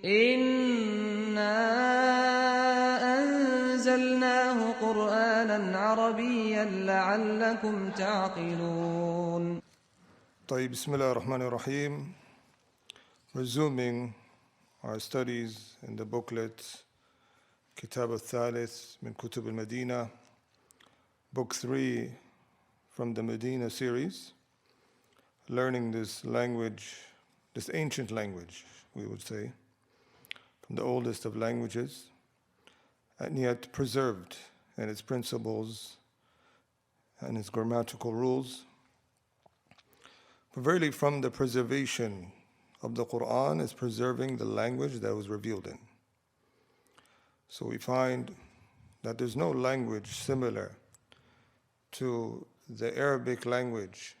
إنا أنزلناه قرآنا عربيا لعلكم تعقلون. طيب, Bismillah ar-Rahman ar-Rahim. Resuming our studies in the booklet Kitab al-Thalith min Kutub al-Madinah, book 3 from the Medina series, learning this language, this ancient language, we would say, from the oldest of languages, and yet preserved in its principles and its grammatical rules. But verily, from the preservation of the Quran is preserving the language that was revealed in. So we find that there's no language similar to the Arabic language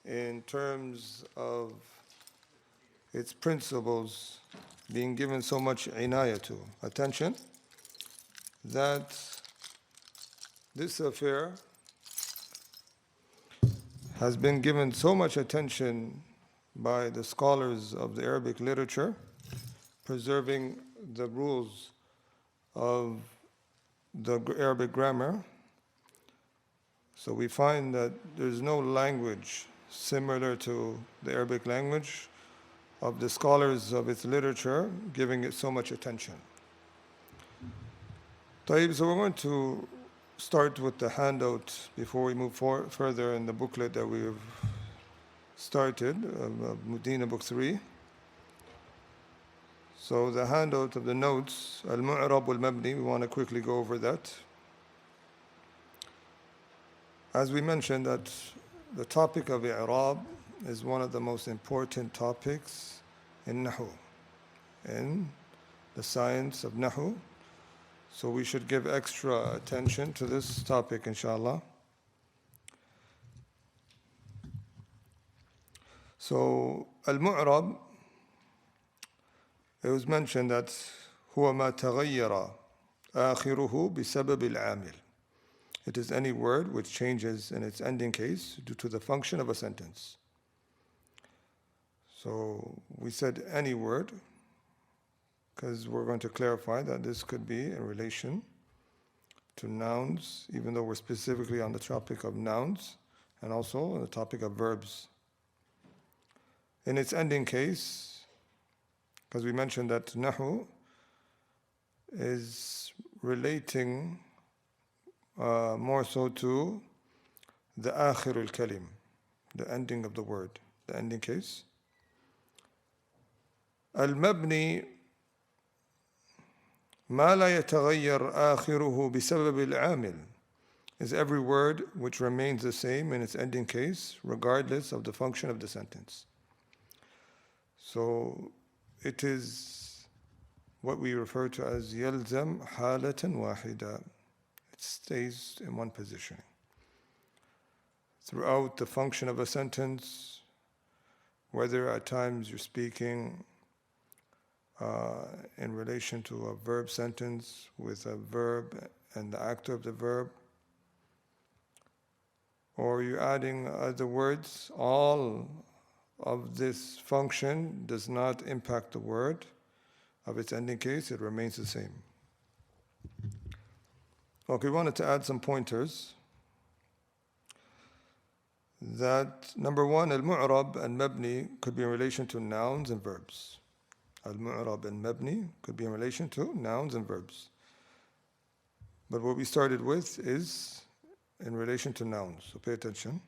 in terms of its principles being given so much inayah to, attention, that this affair has been given so much attention by the scholars of the Arabic literature, preserving the rules of the Arabic grammar. So we find that there's no language similar to the Arabic language of the scholars of its literature giving it so much attention. طيب, so we're going to start with the handout before we move further in the booklet that we've started, Medina book 3. So the handout of the notes, Al-Mu'rab wal-Mabni, we want to quickly go over that. As we mentioned, that the topic of i'rab is one of the most important topics in Nahu, in the science of Nahu. So we should give extra attention to this topic, inshallah. So, al-mu'rab, it was mentioned that huwa ma taghayyara akhiruhu bisabab al-amil. It is any word which changes in its ending case due to the function of a sentence. So we said any word, because we're going to clarify that this could be in relation to nouns, even though we're specifically on the topic of nouns, and also on the topic of verbs. In its ending case, because we mentioned that Nahu is relating more so to the akhir al-kalim, the ending of the word, the ending case. Al-Mabny ما لا يتغير آخره بسبب العامل is every word which remains the same in its ending case regardless of the function of the sentence. So it is what we refer to as يلزم حالة واحدة. It stays in one position throughout the function of a sentence, whether at times you're speaking in relation to a verb sentence with a verb and the actor of the verb, or you're adding other words, all of this function does not impact the word of its ending case, it remains the same. Okay, we wanted to add some pointers. That number one, al-mu'rab and mabni could be in relation to nouns and verbs. Al-mu'rab and mabni could be in relation to nouns and verbs. But what we started with is in relation to nouns, so pay attention.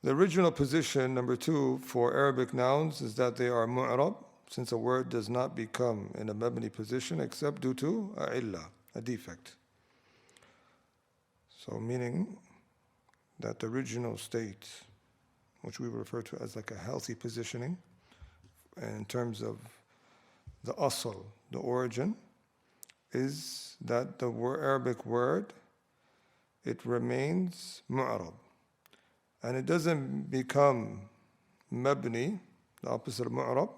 The original position, number two, for Arabic nouns is that they are mu'rab, since a word does not become in a mabni position except due to a illah, a defect. So meaning that the original state, which we refer to as like a healthy positioning, in terms of the asl, the origin, is that the Arabic word, it remains mu'rab. And it doesn't become mabni, the opposite of mu'rab,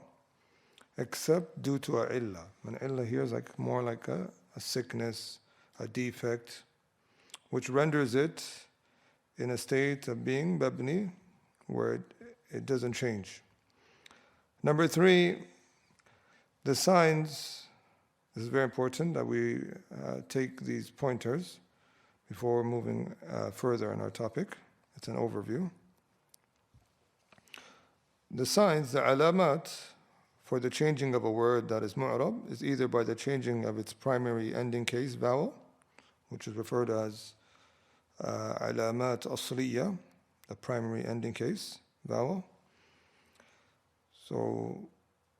except due to a illah. And illah here is like more like a sickness, a defect, which renders it in a state of being mabni, where it doesn't change. Number 3, the signs. This is very important that we take these pointers before moving further in our topic. It's an overview. The signs, the alamat, for the changing of a word that is mu'rab is either by the changing of its primary ending case vowel, which is referred as alamat asliya, the primary ending case vowel. So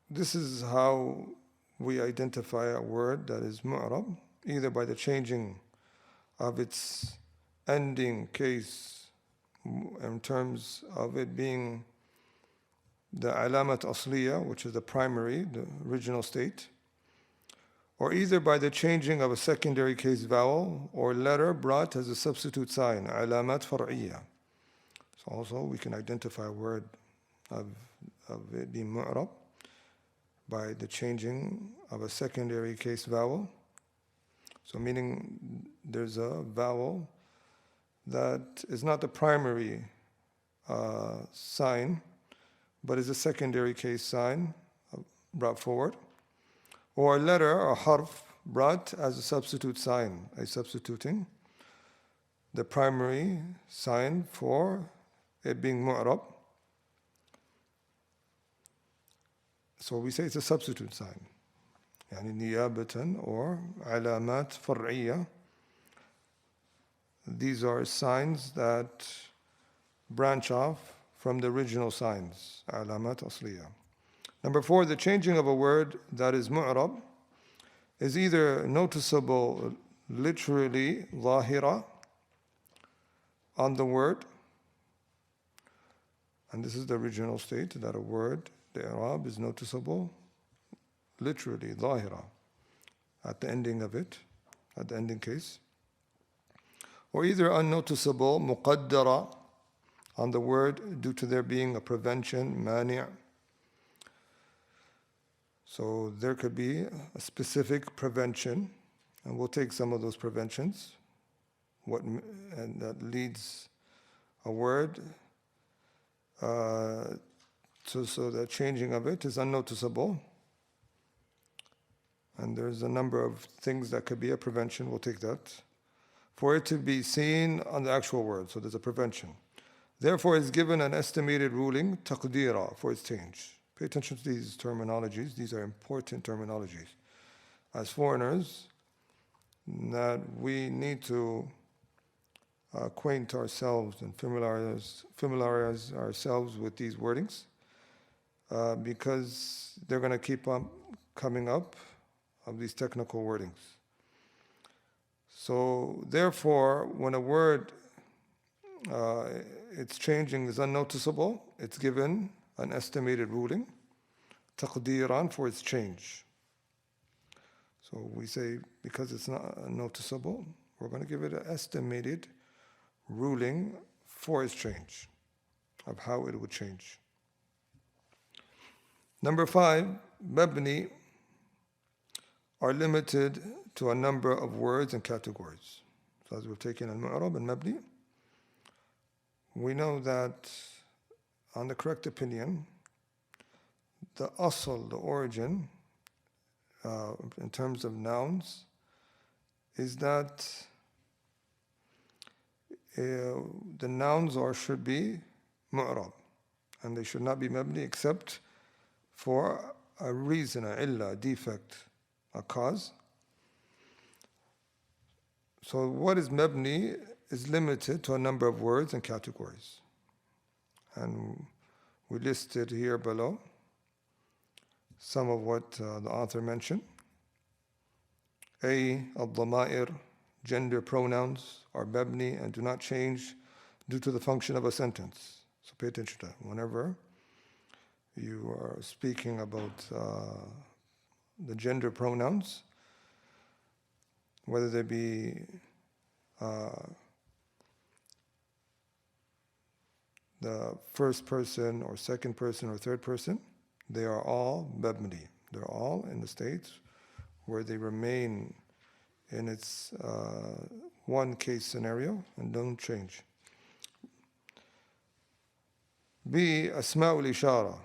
this is how we identify a word that is mu'rab, either by the changing of its ending case in terms of it being the alamat asliya, which is the primary, the original state, or either by the changing of a secondary case vowel or letter brought as a substitute sign, alamat far'iyya. So also we can identify a word of it being mu'rab by the changing of a secondary case vowel. So meaning there's a vowel that is not the primary sign, but is a secondary case sign brought forward, or a letter or harf brought as a substitute sign, substituting the primary sign for it being mu'rab. So we say it's a substitute sign, يعني نيابة or alamat far'iyya. These are signs that branch off from the original signs, alamat asliya. Number 4, the changing of a word that is mu'rab is either noticeable literally, zahira, on the word, and this is the original state, that a word, the i'rab, is noticeable literally, zahira, at the ending of it, at the ending case, or either unnoticeable, muqaddara, on the word due to there being a prevention, mani'. So there could be a specific prevention, and we'll take some of those preventions, and that leads a word so the changing of it is unnoticeable. And there's a number of things that could be a prevention, we'll take that. For it to be seen on the actual word, so there's a prevention. Therefore, it's given an estimated ruling, taqdira, for its change. Pay attention to these terminologies. These are important terminologies. As foreigners, that we need to acquaint ourselves and familiarize ourselves with these wordings because they're going to keep on coming up of these technical wordings. So therefore, when a word its changing is unnoticeable, it's given an estimated ruling, taqdiran, for its change. So we say because it's not noticeable, we're going to give it an estimated ruling for its change, of how it would change. Number 5, Mabny are limited to a number of words and categories. So as we've taken al-mu'rab and Mabny, we know that on the correct opinion, the asl, the origin, in terms of nouns, is that the nouns should be mu'rab, and they should not be mabni except for a reason, a illa, a defect, a cause. So what is mabni is limited to a number of words and categories. And we listed here below some of what the author mentioned. A, al-dhama'ir, gender pronouns are mabni and do not change due to the function of a sentence. So pay attention to that. Whenever you are speaking about the gender pronouns, whether they be the first person or second person or third person, they are all mabni. They're all in the states where they remain in its one case scenario and don't change. B, asma'ul ishara.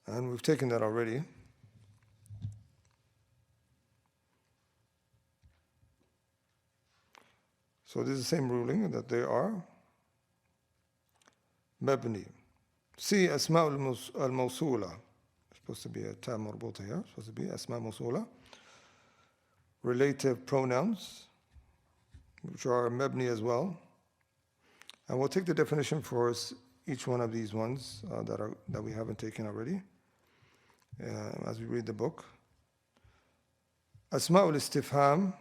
And we've taken that already. So this is the same ruling that they are Mabny. See Asma al-Mawsula. Supposed to be a ta marbuta here. Supposed to be Asma Mawsula. Relative pronouns, which are Mabny as well. And we'll take the definition for each one of these ones that we haven't taken already as we read the book. Asma al-Istifham.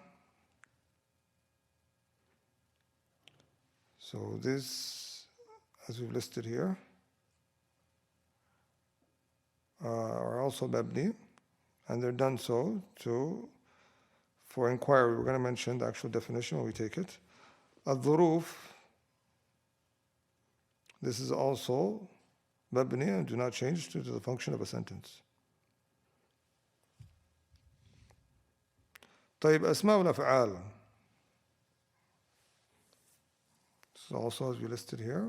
So this, as we've listed here, are also Mabny, and they're done so for inquiry. We're going to mention the actual definition when we take it. Al-Dhuruf, this is also Mabny and do not change due to the function of a sentence. طيب أسماء الأفعال. So also as we listed here,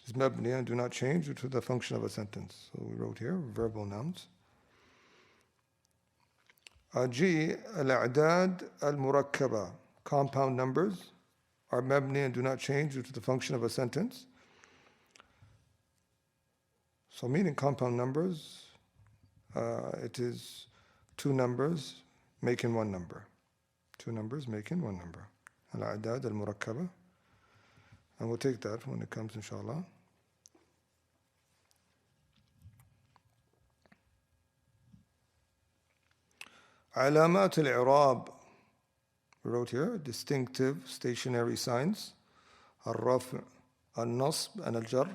is Mabny and do not change due to the function of a sentence. So we wrote here verbal nouns. G, al-a'dad al-murakkaba, compound numbers are Mabny and do not change due to the function of a sentence. So meaning compound numbers, it is two numbers making one number. Two numbers making one number. Al-a'dad al-murakkaba. And we'll take that when it comes, inshallah. Alamat al-i'rab. We wrote here distinctive stationary signs. Al-raf', al-nasb, and al-jar.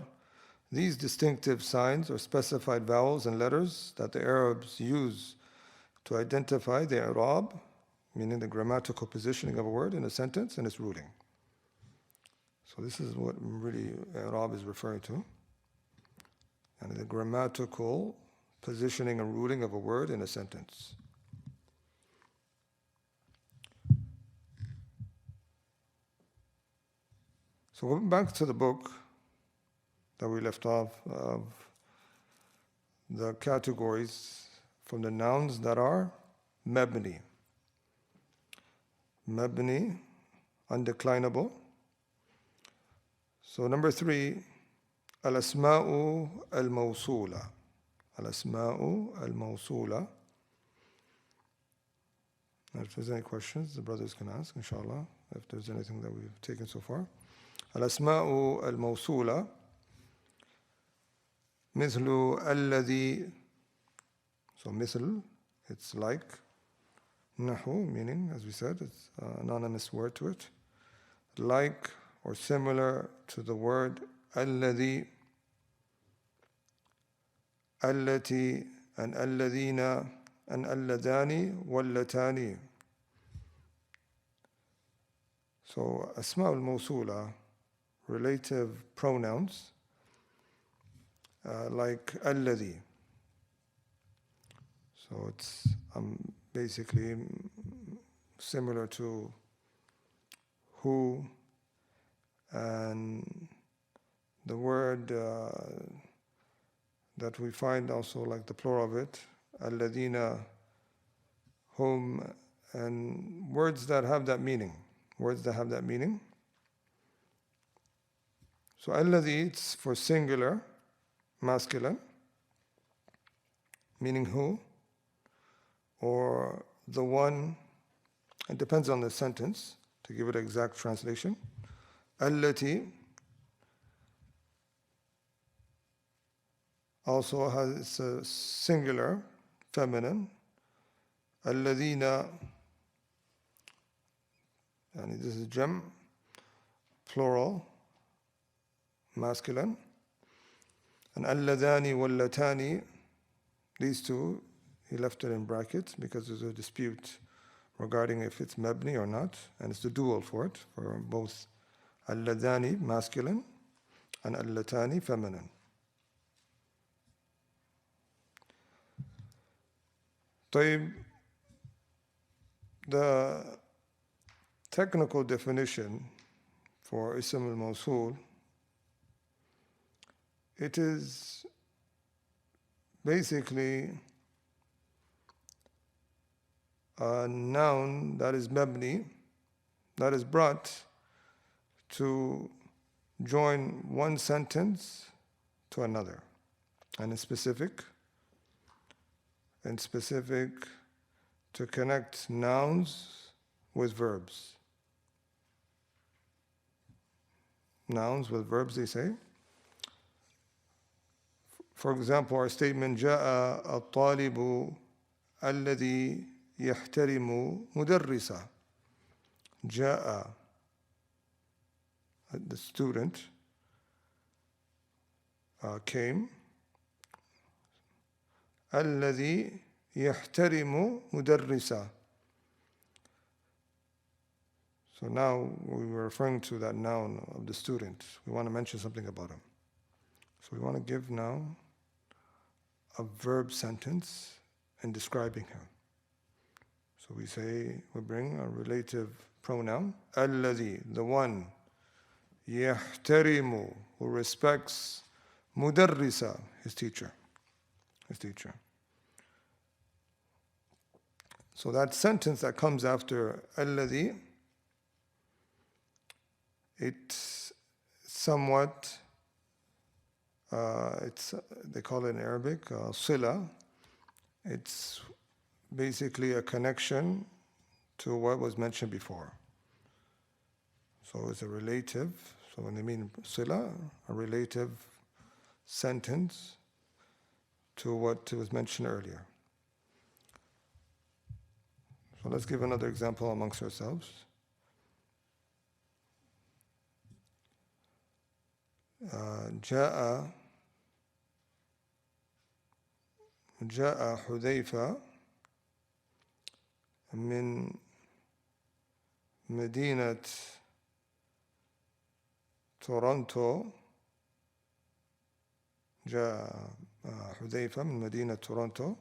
These distinctive signs are specified vowels and letters that the Arabs use to identify the i'rab, meaning the grammatical positioning of a word in a sentence and its ruling. So this is what really i'rab is referring to. And the grammatical positioning and ruling of a word in a sentence. So going back to the book that we left off of the categories from the nouns that are Mabny. Mabny, undeclinable. So number 3, al-asma'u al-mawsula. Al-asma'u al-mawsula. If there's any questions, the brothers can ask, inshallah, if there's anything that we've taken so far. Al-asma'u al-mawsula. مثل الذي. So مثل, it's like. Nahu, meaning, as we said, it's an anonymous word to it. Like or similar to the word الذي, التي, and الذين, and اللذان واللتان. So asma al-mawsula, relative pronouns, like الذي. So it's basically similar to who, and the word that we find also like the plural of it, الذين, whom, and words that have that meaning. Words that have that meaning. So الذي, it's for singular, masculine, meaning who, or the one. It depends on the sentence to give it exact translation. Allati also has a singular, feminine. Alladhina, and this is jam, plural, masculine. And alladhani wallatani, these two, he left it in brackets because there's a dispute regarding if it's mabni or not, and it's the dual for it, for both alladhani, masculine, and allatani, feminine. طيب, the technical definition for ism al-mawsul, it is basically a noun that is Mabny, that is brought to join one sentence to another, and in specific to connect nouns with verbs. Nouns with verbs, they say. For example, our statement, جاء الطالب الذي يحترم مدرسه. جاء, the student, came. الذي يحترم مدرسه. So now we were referring to that noun of the student. We want to mention something about him. So we want to give now a verb sentence in describing him. So we bring a relative pronoun, الذي, the one, يحترم, who respects, مدرسة, his teacher. So that sentence that comes after الذي, it's somewhat, they call it in Arabic, sila. It's basically a connection to what was mentioned before. So it's a relative. So when they mean sila, a relative sentence to what was mentioned earlier. So let's give another example amongst ourselves. جاء حذيفة من مدينة تورونتو. جاء حذيفة من مدينة تورونتو.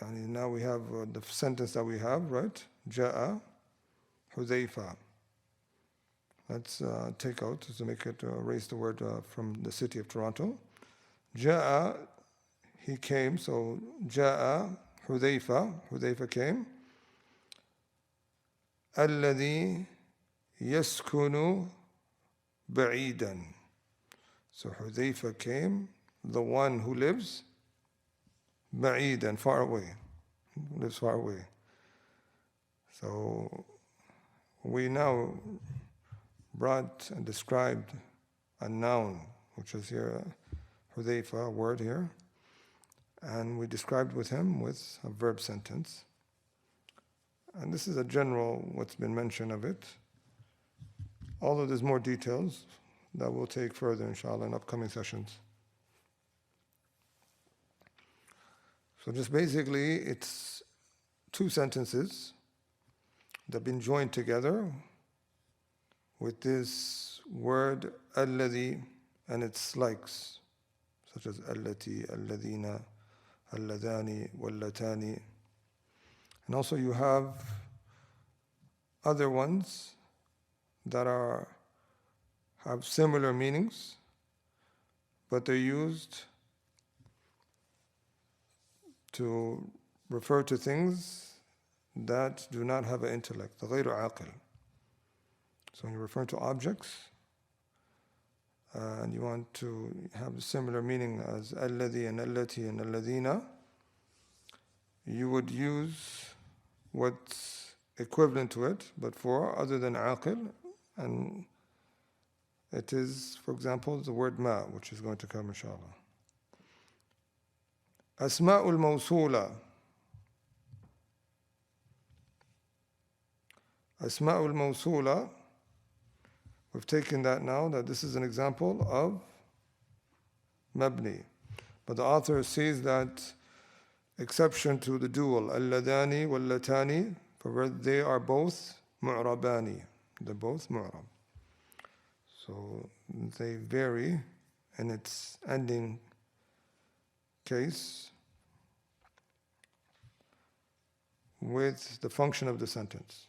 يعني now we have the sentence that we have, right? جاء حذيفة. Let's take out to make it erase the word from the city of Toronto. جاء, he came. So جاء حذيفة came. الذي يسكن بعيدا. So حذيفة came, the one who lives بعيدا, far away, lives far away. So we now brought and described a noun, which is here, Hudayfa, a word here, and we described with him with a verb sentence. And this is a general what's been mentioned of it. Although there's more details that we'll take further, inshallah, in upcoming sessions. So just basically, it's two sentences that have been joined together with this word alladhi and its likes, such as allati, alladhina, alladhani, wallatani. And also you have other ones that have similar meanings, but they're used to refer to things that do not have an intellect, غير عاقل. So when you refer to objects, and you want to have a similar meaning as alladhi and allati and alladhina, you would use what's equivalent to it, but for other than aqil, and it is, for example, the word ma, which is going to come inshallah. Asma'ul mawsula. Asma'ul mawsula. We've taken that now, that this is an example of Mabny. But the author sees that exception to the dual, alladani wallatani, for they are both mu'rabani. They're both mu'rab. So they vary in its ending case with the function of the sentence.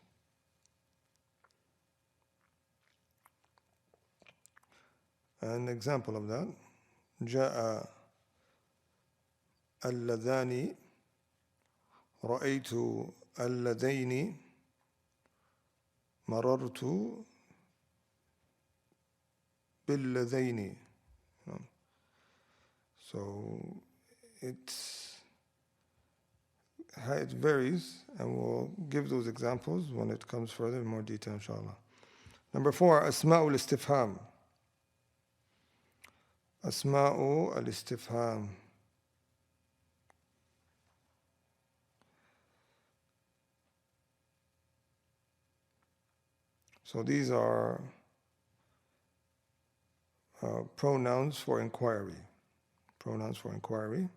An example of that: جاء اللذان رأيت اللذين مررت باللذين. So it varies, and we'll give those examples when it comes further in more detail, inshallah. Number 4, أسماء الاستفهام. أسماء الاستفهام. So these are pronouns for inquiry. Pronouns for inquiry.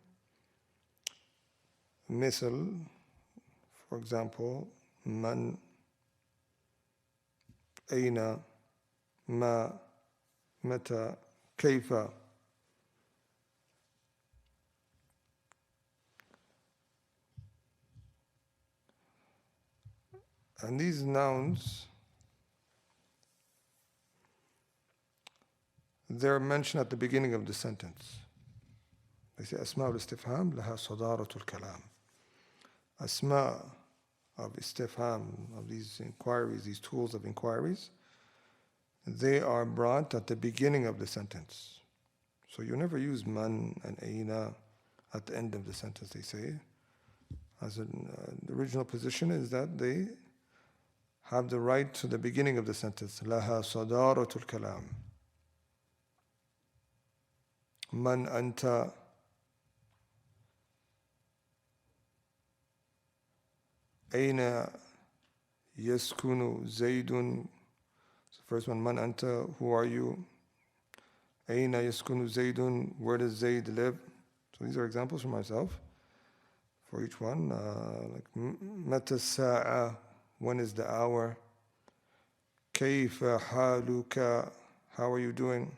مثل, for example, من, أين, ما, متى, كيف. And these nouns, they're mentioned at the beginning of the sentence. They say أسماء الاستفهام لها صدارة الكلام. Asma of istifham, of these inquiries, these tools of inquiries, they are brought at the beginning of the sentence. So you never use man and aina at the end of the sentence, they say. The original position is that they have the right to the beginning of the sentence. لها صدارة الكلام. من أنت. أين يسكن زيد. So first one, من أنت, who are you? أين يسكن زيد, where does Zayd live? So these are examples from myself for each one. Like متى الساعة, when is the hour? كيف حالك, how are you doing?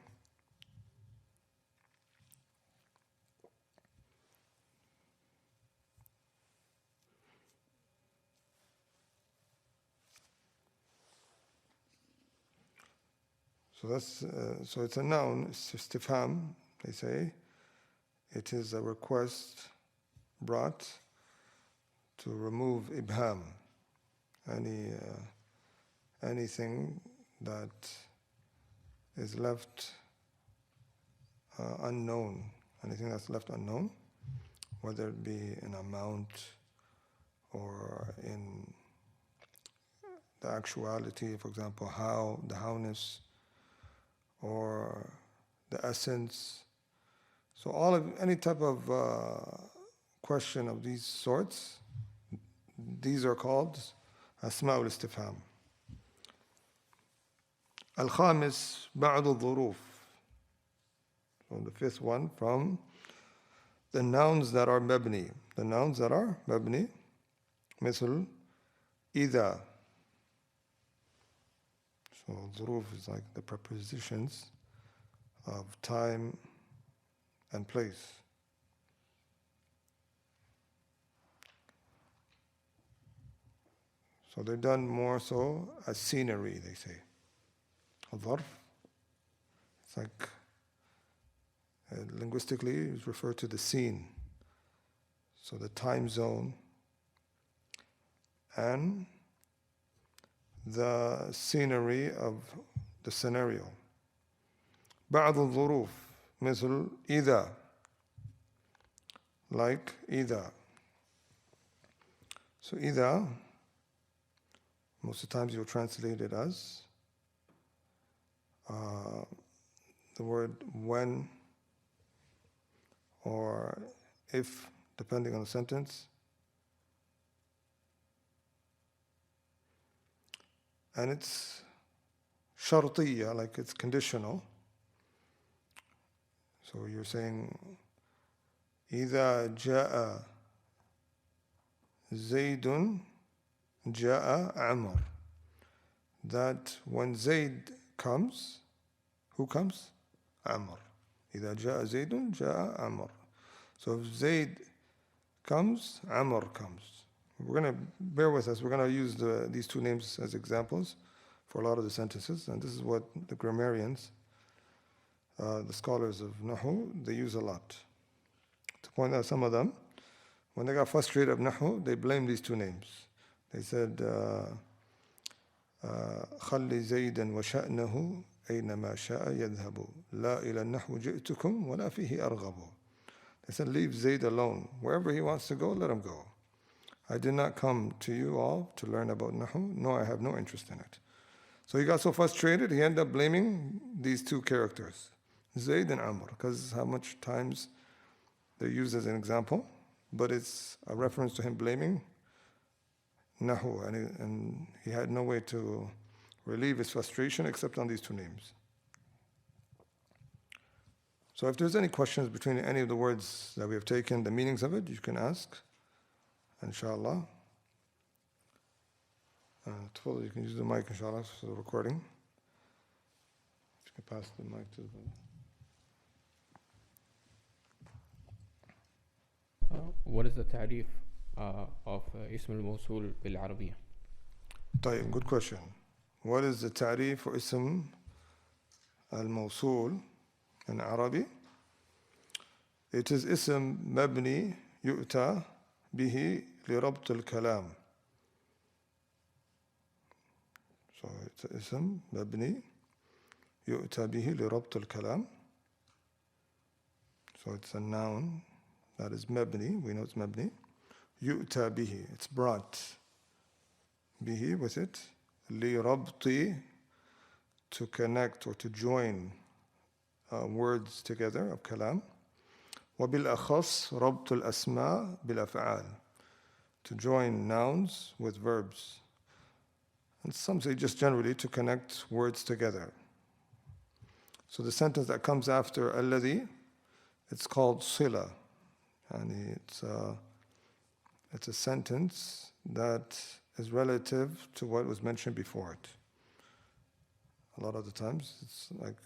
So it's a noun, istifham, they say. It is a request brought to remove ibham, anything that is left unknown, anything that's left unknown, whether it be in amount or in the actuality, for example, how, the howness, or the essence. So any type of question of these sorts, these are called أسماء الاستفهام. الخامس بعض الظروف. So the fifth one, from the nouns that are mabni. The nouns that are mabni, مثل إذا. So ظروف is like the prepositions of time and place. So they're done more so as scenery, they say. الظرف, it's like linguistically it's referred to the scene. So the time zone and the scenery of the scenario. بعض الظروف مثل إذا, like إذا. So إذا, most of the times you'll translate it as the word when or if, depending on the sentence. And it's shartiyya, like it's conditional. So you're saying إذا جاء زيد جاء عمر. That when Zayd comes, who comes? Amr. إذا جاء زيد جاء عمر. So if Zayd comes, Amr comes. We're going to bear with us. We're going to use these two names as examples for a lot of the sentences, and this is what the grammarians the scholars of Nahu, they use a lot. To point out some of them, when they got frustrated of Nahu, they blamed these two names. They said, خلي زيدا وشأنه أينما شاء يذهب لا إلى النحو جئتكم ولا فيه أرغب. They said, leave Zayd alone. Wherever he wants to go, let him go. I did not come to you all to learn about Nahu, nor I have no interest in it. So he got so frustrated, he ended up blaming these two characters, Zayd and Amr, because how much times they're used as an example, but it's a reference to him blaming Nahu, and he had no way to relieve his frustration except on these two names. So if there's any questions between any of the words that we have taken, the meanings of it, you can ask, inshallah. You can use the mic, inshallah, for the recording. If you can pass the mic to the brother. What is the تعريف of اسم الموصول بالعربية? طيب, good question. What is the تعريف for اسم الموصول in Arabic? It is اسم مبني يؤتى به لربط الكلام. So it's اسم مبني يؤتى به لربط الكلام. So it's a noun that is مبني. We know it's مبني. يؤتى به. It's brought. به with it. لربط, to connect or to join words together of كلام. وبالأخص ربط الأسماء بالأفعال, to join nouns with verbs. And some say just generally to connect words together. So the sentence that comes after الذي, it's called صلة. And it's a sentence that is relative to what was mentioned before it. A lot of the times it's like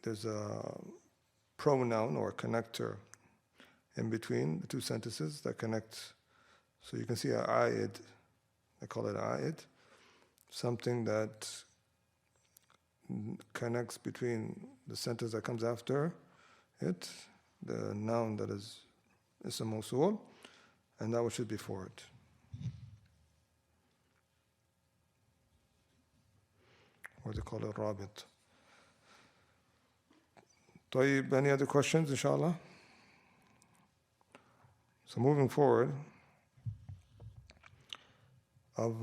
there's a pronoun or a connector in between the two sentences that connect. So you can see a a'id, they call it a'id, something that connects between the sentence that comes after it, the noun that is ism mawsul, and that which is before it. Or they call it rabit. طيب, any other questions, inshallah? So moving forward, of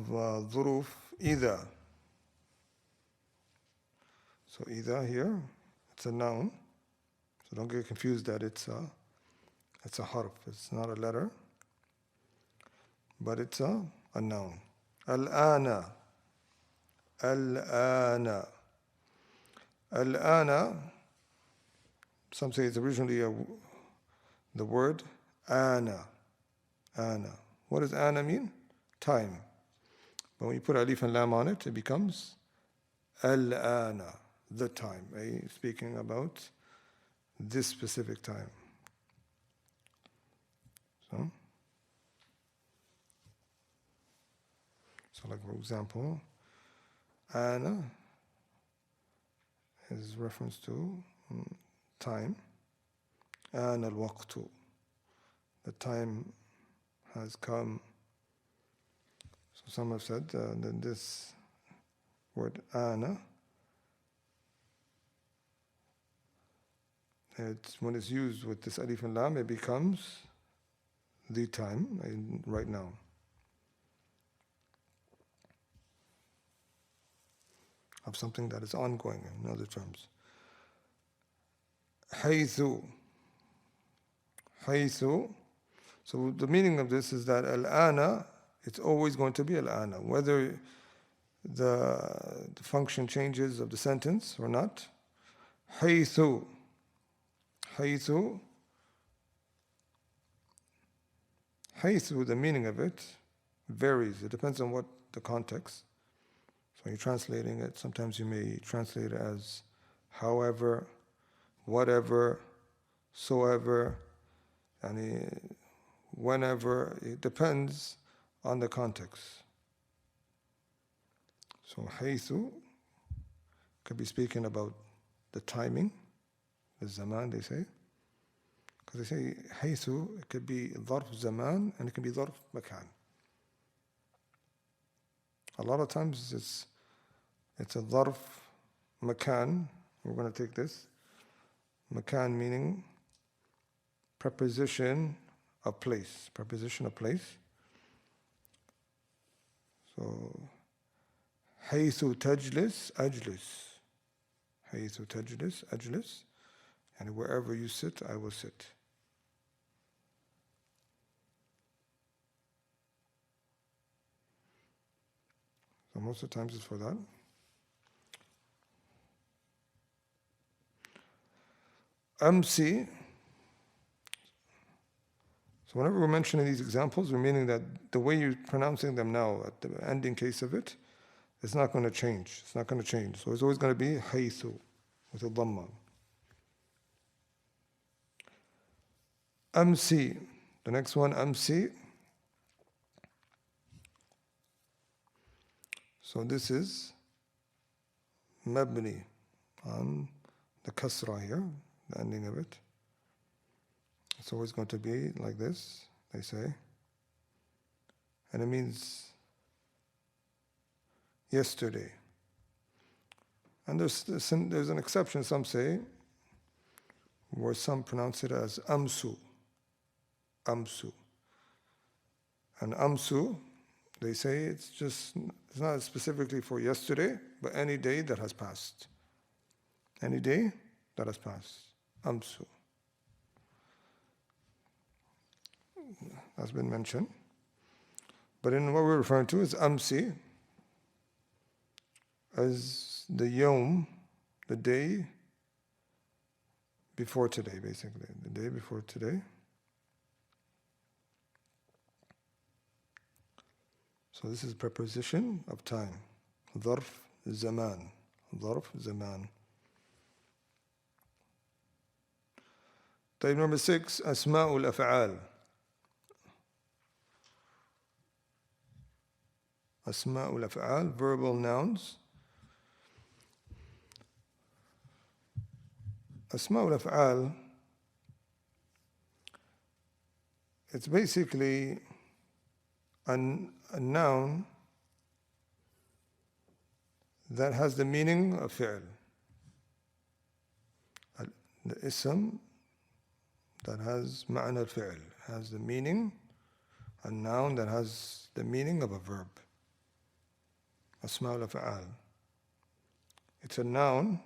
ظروف إذا. So إذا here, it's a noun. So don't get confused that it's a harf. It's not a letter, but it's a noun. الآن. الآن. الآن. Some say it's originally the word ana. Ana. What does ana mean? Time. But when you put alif and lam on it, it becomes al-ana, the time. Speaking about this specific time. So like for example, ana is reference to time. Ana al-waqtu, the time has come. So some have said that this word ana, when it's used with this alif and lam, it becomes the time, right now. Of something that is ongoing, in other terms. حيث. حيث. So the meaning of this is that al-ana, it's always going to be al-ana, whether the function changes of the sentence or not. حيث. حيث. حيث, the meaning of it varies. It depends on what the context. So when you're translating it, sometimes you may translate it as however, whatever, soever, and whenever. It depends on the context. So حيث could be speaking about the timing, the zaman they say. Because they say haythu, it could be dharf zaman and it can be dharf makan. A lot of times it's a dharf makan. We're going to take this. Makan meaning preposition of place. Preposition of place. So haythu tajlis, ajlis. Haythu tajlis, ajlis. And wherever you sit, I will sit. So most of the times it's for that. Amsi. So whenever we're mentioning these examples, we're meaning that the way you're pronouncing them now, at the ending case of it, it's not going to change. It's not going to change. So it's always going to be haythu with a dhamma. Amsi. The next one, amsi. So this is Mabny on the kasra here, the ending of it. It's always going to be like this, they say. And it means yesterday. And there's an exception, some say, where some pronounce it as amsu. Amsu. And amsu, they say it's not specifically for yesterday, but any day that has passed. Any day that has passed. Amsu. That's been mentioned. But in what we're referring to is amsi, as the yom, the day before today, basically. The day before today. So this is preposition of time. Dharf zaman. Dharf zaman. Type number 6, asma'ul af'al. Asma'ul af'al, verbal nouns. Asma'ul af'al, it's basically a noun that has the meaning of fi'l. The ism that has ma'na al-fi'l, has the meaning, a noun that has the meaning of a verb. Asma'ul af'al. It's a noun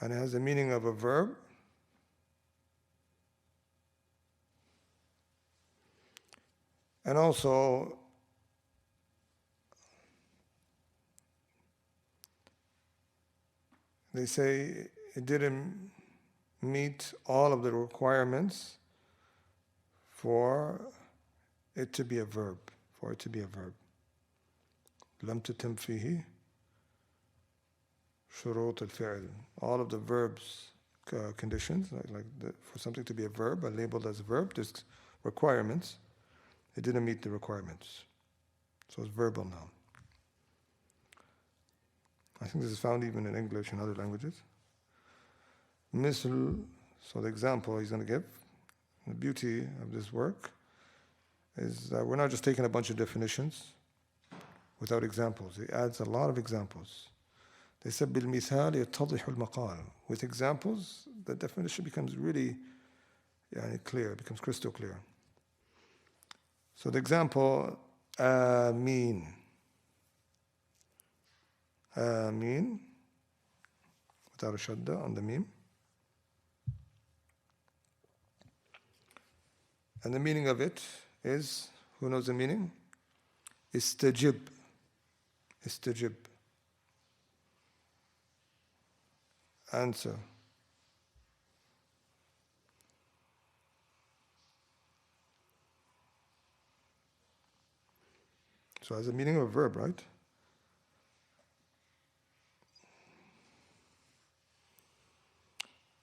and it has the meaning of a verb. And also, they say it didn't meet all of the requirements for it to be a verb. For it to be a verb. لم تتم فيه شروط الفعل. All of the verbs conditions, for something to be a verb, labeled as a verb, there's requirements. It didn't meet the requirements. So it's verbal now. I think this is found even in English and other languages. Misl, so the example he's going to give, the beauty of this work is that we're not just taking a bunch of definitions without examples. He adds a lot of examples. They said, بِالْمِثَالِ يَتَّضِحُ الْمَقَالِ. With examples, the definition becomes really clear, it becomes crystal clear. So the example, Ameen. Ameen, without a shadda on the meme. And the meaning of it is, who knows the meaning? Istajib. Istajib. Answer. So it has the meaning of a verb, right?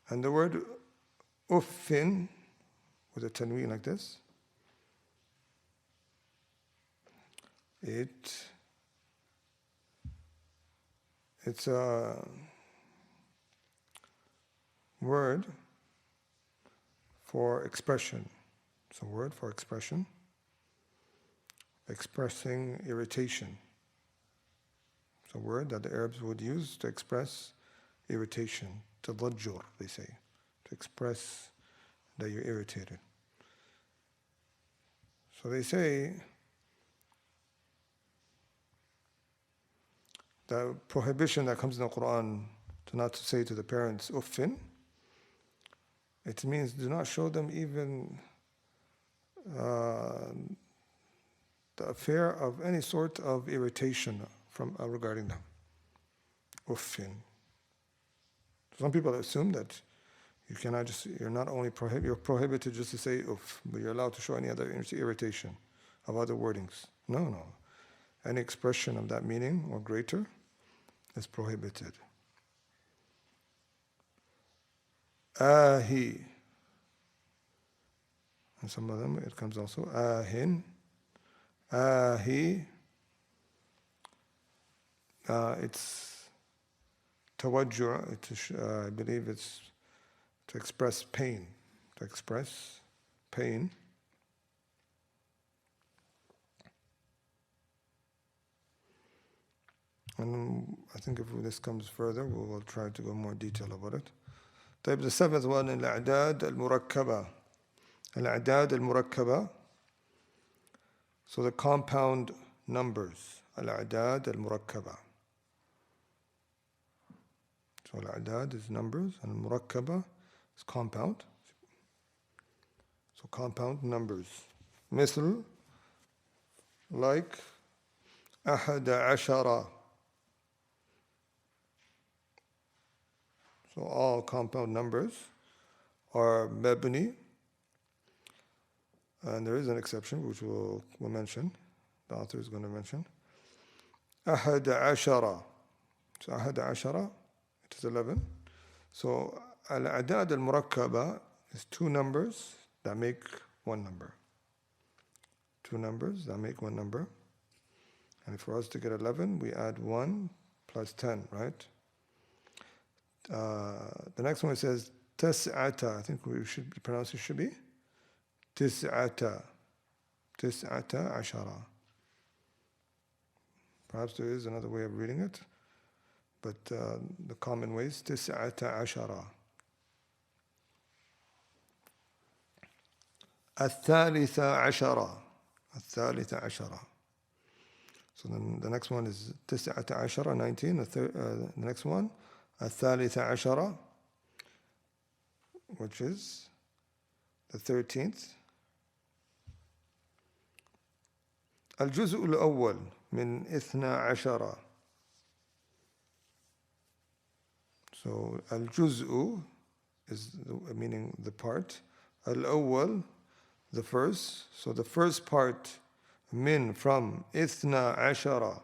And the word uffin, with a tanween like this, it It's a word for expression. It's a word for expression, expressing irritation. It's a word that the Arabs would use to express irritation, tadajjur, they say, to express that you're irritated. So they say the prohibition that comes in the Quran to not to say to the parents, uffin, it means do not show them even the affair of any sort of irritation from regarding them. Uffin. Some people assume that you're not only you're prohibited just to say uff, but you're allowed to show any other irritation of other wordings. No. Any expression of that meaning or greater is prohibited. Ahi. And some of them, it comes also ahin. Ahi. It's tawajju', I believe it's to express pain. To express pain. And I think if this comes further, we will try to go more detail about it. طيب, the seventh one, الأعداد المركبة. الأعداد المركبة. So the compound numbers. الأعداد المركبة. So الأعداد is numbers and المركبة is compound. So compound numbers. مثل, like, أحد عشر. So all compound numbers are Mabny, and there is an exception which we'll mention. The author is going to mention. أحد عشر. So أحد عشر, it is 11. So الأعداد المركبة is two numbers that make one number. Two numbers that make one number. And for us to get 11, we add 1 plus 10, right? The next one, it says تسعة. I think we should pronounce it should be تسعة. تسعة عشرة. Perhaps there is another way of reading it, but the common way is تسعة عشرة. الثالثة عشرة. الثالثة عشرة. So then the next one is تسعة عشرة, 19. The next one, الثالثة عشرة, which is the 13th. الجزء الأول من 12. So الجزء is meaning the part. الأول, the first. So the first part, min, from 12,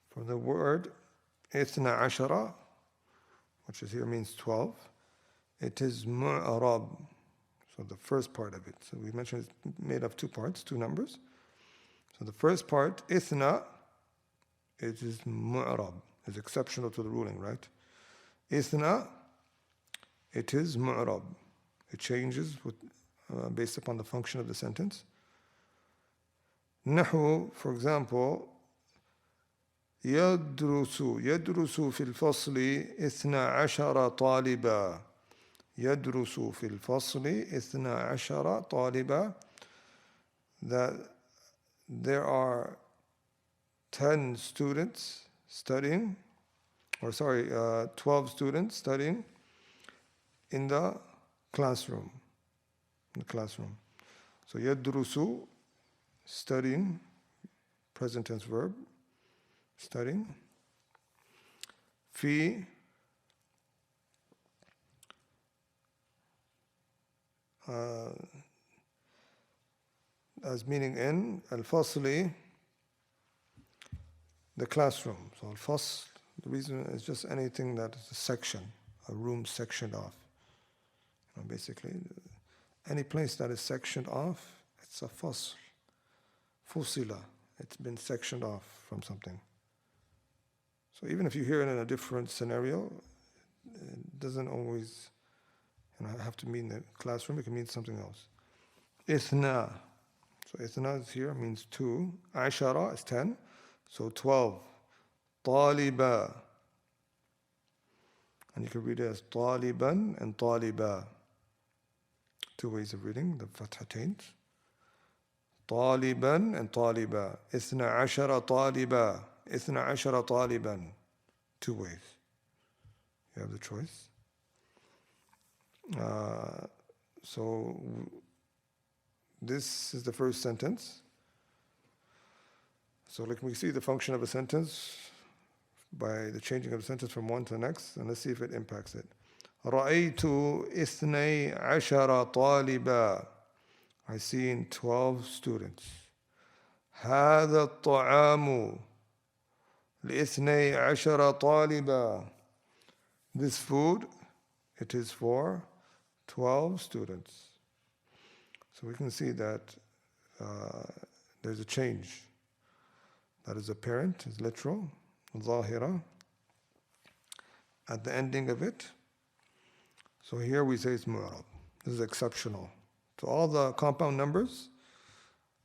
from the word 12, which is here means 12. It is mu'arab. So the first part of it. So we mentioned it's made of two parts, two numbers. So the first part, ithna, it is mu'arab. It's exceptional to the ruling, right? Ithna, it is mu'arab. It changes based upon the function of the sentence. Nahu, for example, يدرس في الفصل 12 طالبا. يدرس في الفصل 12 طالبا. That there are 10 students studying, 12 students studying in the classroom. So يدرس, studying, present tense verb, studying. في, as meaning in, الفصل, the classroom. So الفصل, the reason is just anything that is a section, a room sectioned off. Basically, any place that is sectioned off, it's a fasl. Fusila, it's been sectioned off from something. So even if you hear it in a different scenario, it doesn't always have to mean the classroom. It can mean something else. Ithna. So ithna is here, means 2. Ashara is 10. So 12. Taliba. And you can read it as Taliban and Taliba. 2 ways of reading the fathatain. Taliban and Taliba. Ithna ashara Taliba. Ithna ashara Taliban. 2 ways. You have the choice. So this is the first sentence. So let me see the function of a sentence by the changing of the sentence from one to the next, and let's see if it impacts it. رأيت 12 طالبا. I seen 12 students. هذا الطعام ل12 طالبا. This food, it is for 12 students. So we can see that there's a change that is apparent, is literal, ظاهرة, at the ending of it. So here we say it's mu'rab. This is exceptional. To all the compound numbers,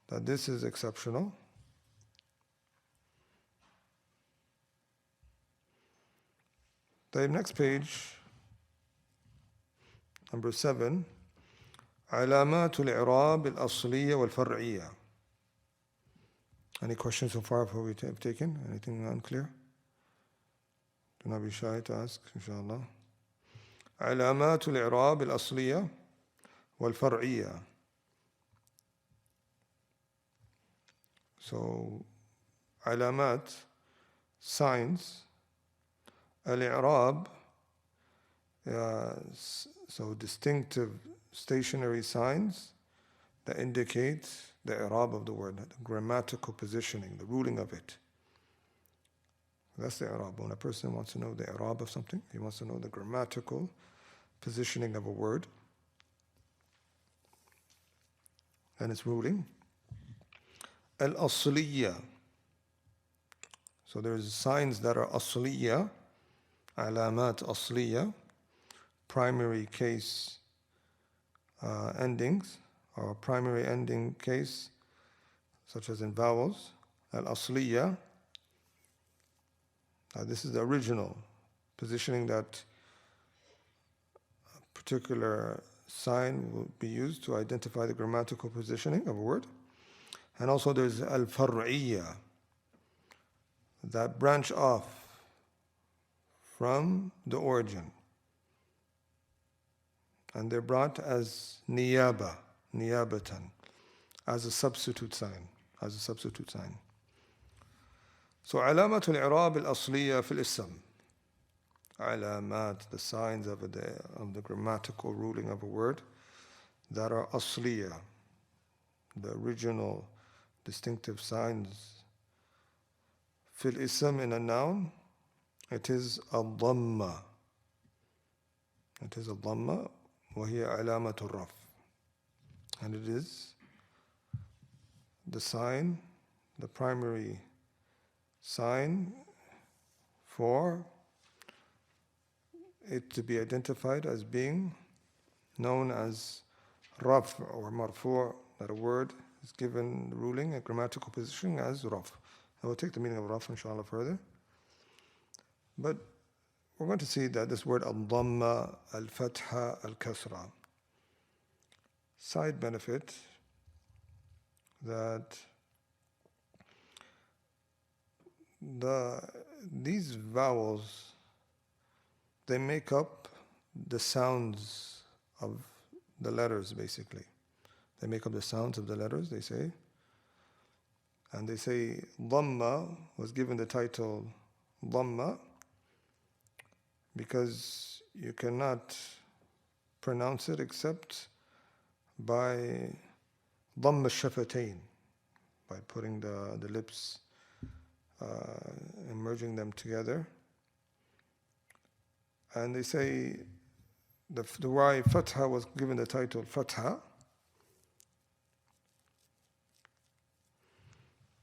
that this is exceptional. The next page, number 7, علامات الإعراب الأصلية والفرعية. Any questions so far before we have taken? Anything unclear? Do not be shy to ask, inshallah. علامات الإعراب الأصلية والفرعية. So, علامات, signs. Al-i'rab, so distinctive stationary signs that indicate the i'rab of the word, the grammatical positioning, the ruling of it. That's the i'rab. When a person wants to know the i'rab of something, he wants to know the grammatical positioning of a word and its ruling. Al-asliya. So there's signs that are asliya, alamat asliya, primary case endings, or primary ending case, such as in vowels. Al-asliya, this is the original positioning that a particular sign will be used to identify the grammatical positioning of a word. And also there's al-far'iyya, that branch off from the origin. And they're brought as niyaba, niyabatan, as a substitute sign, So علامات الإعراب الأصلية في الاسم. علامات, the signs of the grammatical ruling of a word that are asliya, the original distinctive signs. في الاسم, in a noun, it is الضمة. It is الضمة, وهي علامة الرفع. And it is the sign, the primary sign for it to be identified as being known as raf or marfu', that a word is given the ruling, a grammatical position as raf. I will take the meaning of raf inshallah further. But we're going to see that this word al-dhamma, al-fatha, al-kasra, side benefit that these vowels, they make up the sounds of the letters, basically. They make up the sounds of the letters, they say. And they say dhamma was given the title dhamma because you cannot pronounce it except by dhamm al-shafatayn, by putting the lips and merging them together. And they say the why fatha was given the title fatha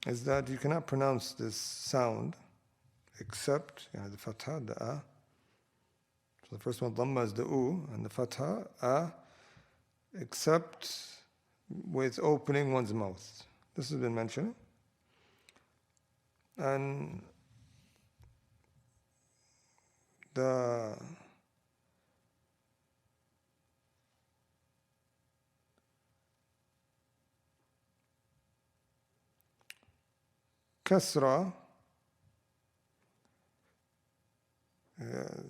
is that you cannot pronounce this sound except, the fatha, the a. So the first one, dhamma, is the u, and the fatha, a, except with opening one's mouth. This has been mentioned. And the kasra,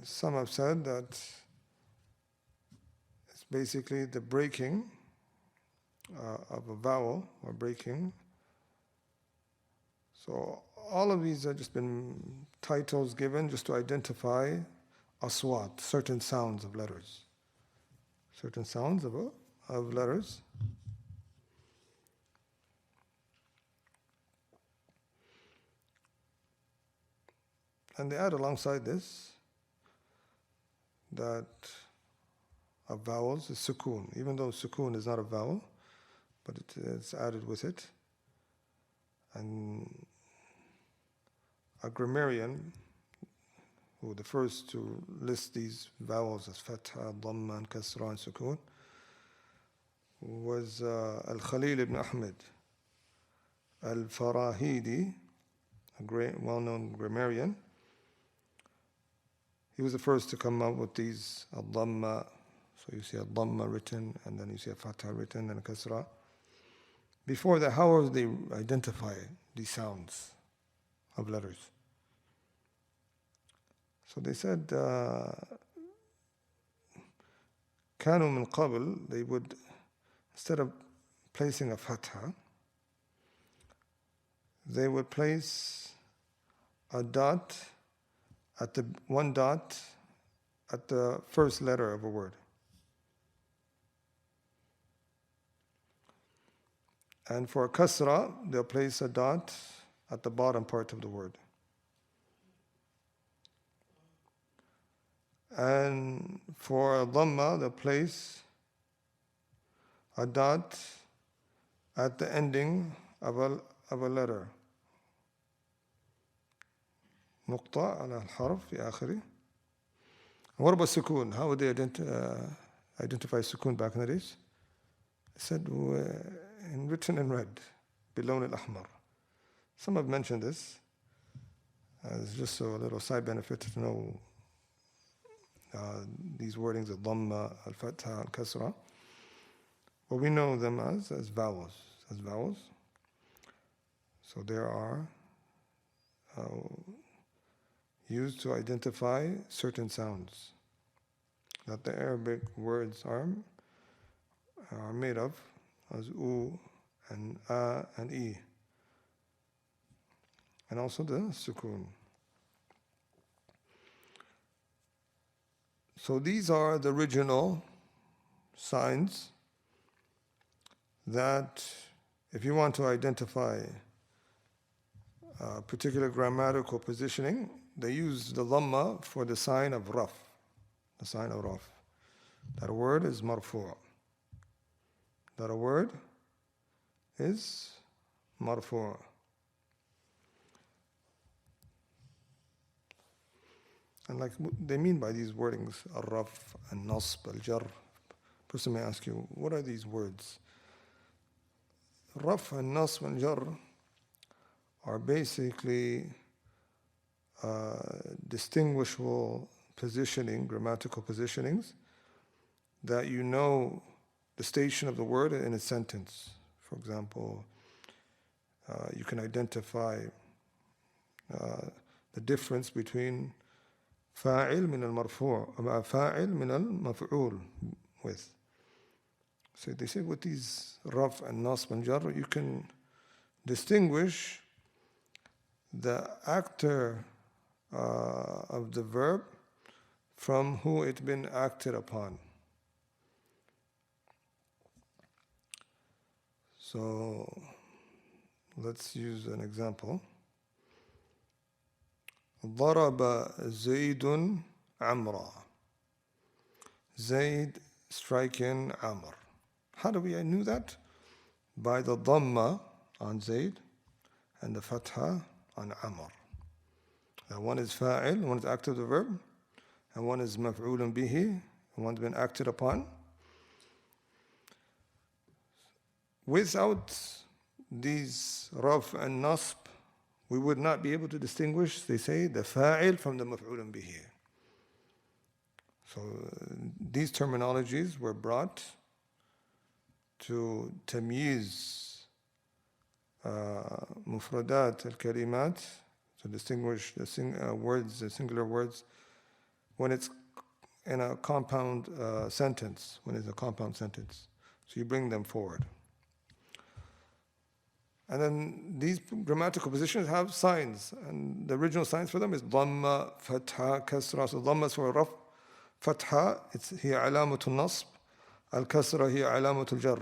some have said that it's basically the breaking of a vowel, or breaking. So all of these have just been titles given just to identify aswat, certain sounds of letters. Certain sounds of letters. And they add alongside this that of vowels is sukoon, even though sukoon is not a vowel, but it's added with it. And a grammarian, who the first to list these vowels as fatha, dhamma, and kasra, and sukoon, was Al-Khalil ibn Ahmed Al-Farahidi, a great well-known grammarian. He was the first to come up with these al-dhamma. So you see a dhamma written, and then you see a fatha written, and a kasra. Before that, how would they identify these sounds of letters? So they said, كانوا من قبل, they would, instead of placing a fatha, they would place a dot one dot at the first letter of a word. And for kasra, they'll place a dot at the bottom part of the word. And for dhamma, they'll place a dot at the ending of a letter. نقطة على الحرف في آخره. What about sukoon? How would they identify sukoon back in the days? They said, written in red, باللون الأحمر. Some have mentioned this as just a little side benefit to know these wordings of dhamma, al-fatha, al-kasra. But we know them as vowels. So there are used to identify certain sounds that the Arabic words are made of, as u and a and e, and also the sukoon. So these are the original signs that if you want to identify a particular grammatical positioning, they use the dhamma for the sign of raf. The sign of raf. That a word is marfu'. That a word is marfu'. And like they mean by these wordings, al-raf, al-nasb, al-jar. Person may ask you, what are these words? Raf, al-nasb, al-jar are basically distinguishable positioning, grammatical positionings, that you know the station of the word in a sentence. For example, you can identify the difference between fa'il min al-marfu' fa'il min al-maf'ul with. So they say with these raf and nasb and jar, you can distinguish the actor of the verb from who it's been acted upon. So let's use an example. ضرب زيد عمرا. Zayd striking Amr. How do we know that? By the dhamma on Zayd and the fatha on Amr. That one is fa'il, one is active the verb, and one is maf'ulun bihi, and one's been acted upon. Without these raf and nasb, we would not be able to distinguish, they say, the fa'il from the maf'ulun bihi. So these terminologies were brought to tamyiz mufradat al-kalimat, to distinguish the singular words, when it's in a compound sentence, when it's a compound sentence. So you bring them forward. And then these grammatical positions have signs, and the original signs for them is dhamma, fatha, kasra. So dhamma is for raf, fatha, it's hiya alamatul nasb, al-kasra hiya alamatul jar.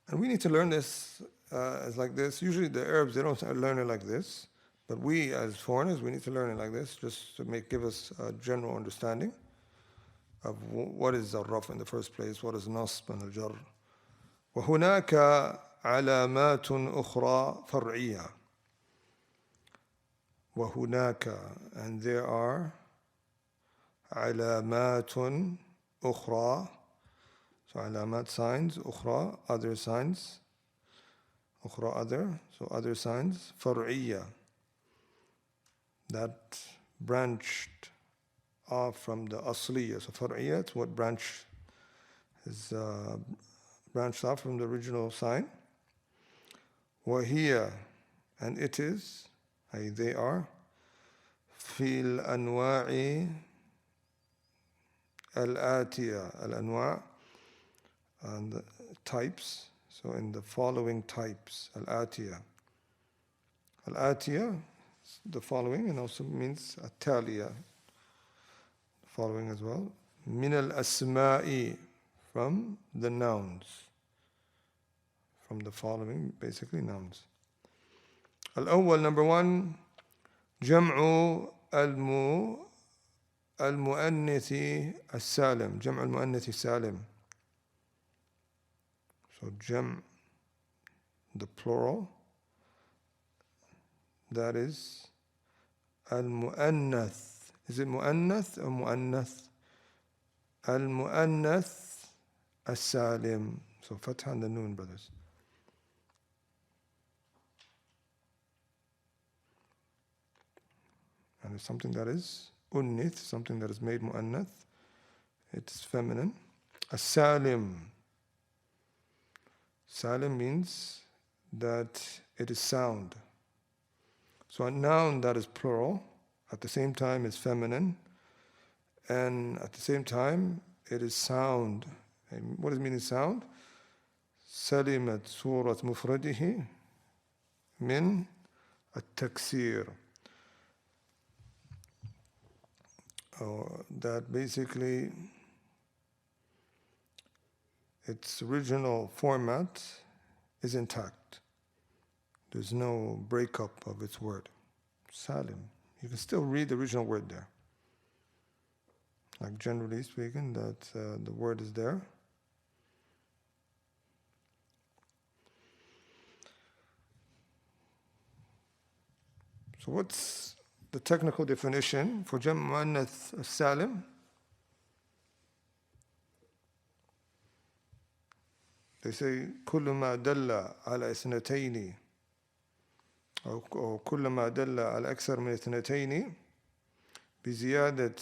And we need to learn this as like this. Usually the Arabs, they don't learn it like this, but we as foreigners, we need to learn it like this, just to give us a general understanding of what is al-raf in the first place, what is nasb and al-jar. وهناك علامات أخرى فرعية. وهناك, and there are علامات أخرى. So علامات, signs, أخرى, other signs. أخرى, other, so other signs. فرعية, that branched off from the أصلية. So فرعية, it's what branch is branched off from the original sign. وهي, and it is, أي they are, في الأنواع الآتية. الأنواع, and the types, so in the following types. الآتية. الآتية, the following, and also means التالية, following as well. من الأسماء, from the nouns, from the following, basically nouns. الأول, number one, جمع المؤنث السالم. جمع المؤنث السالم. So جمع, the plural, that is المؤنث. Is it مؤنث or مؤنث? المؤنث السالم. So fatha and the noon, brothers. And it's something that is unnith, something that is made mu'annath. It's feminine. As-salim. Salim means that it is sound. So a noun that is plural, at the same time is feminine, and at the same time it is sound. And what does it mean sound? سلمت صورة مفرده من التكسير. That basically its original format is intact. There's no breakup of its word. Salim. You can still read the original word there. Like generally speaking, that the word is there. So what's the technical definition for Jam' Mu'annath Salim? They say كل ما دل على اثنتين أو كل ما دل على أكثر من اثنتين بزيادة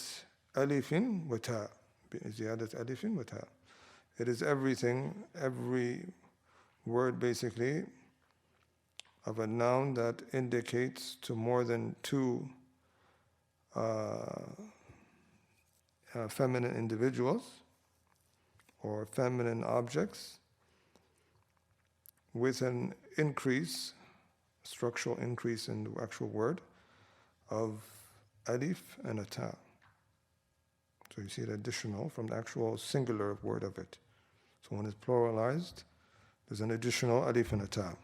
ألف وتاء. بزيادة ألف وتاء. It is everything, every word basically of a noun that indicates to more than two feminine individuals or feminine objects, with an increase, structural increase in the actual word of alif and a ta. So you see the additional from the actual singular word of it. So when it's pluralized, there's an additional alif and a ta.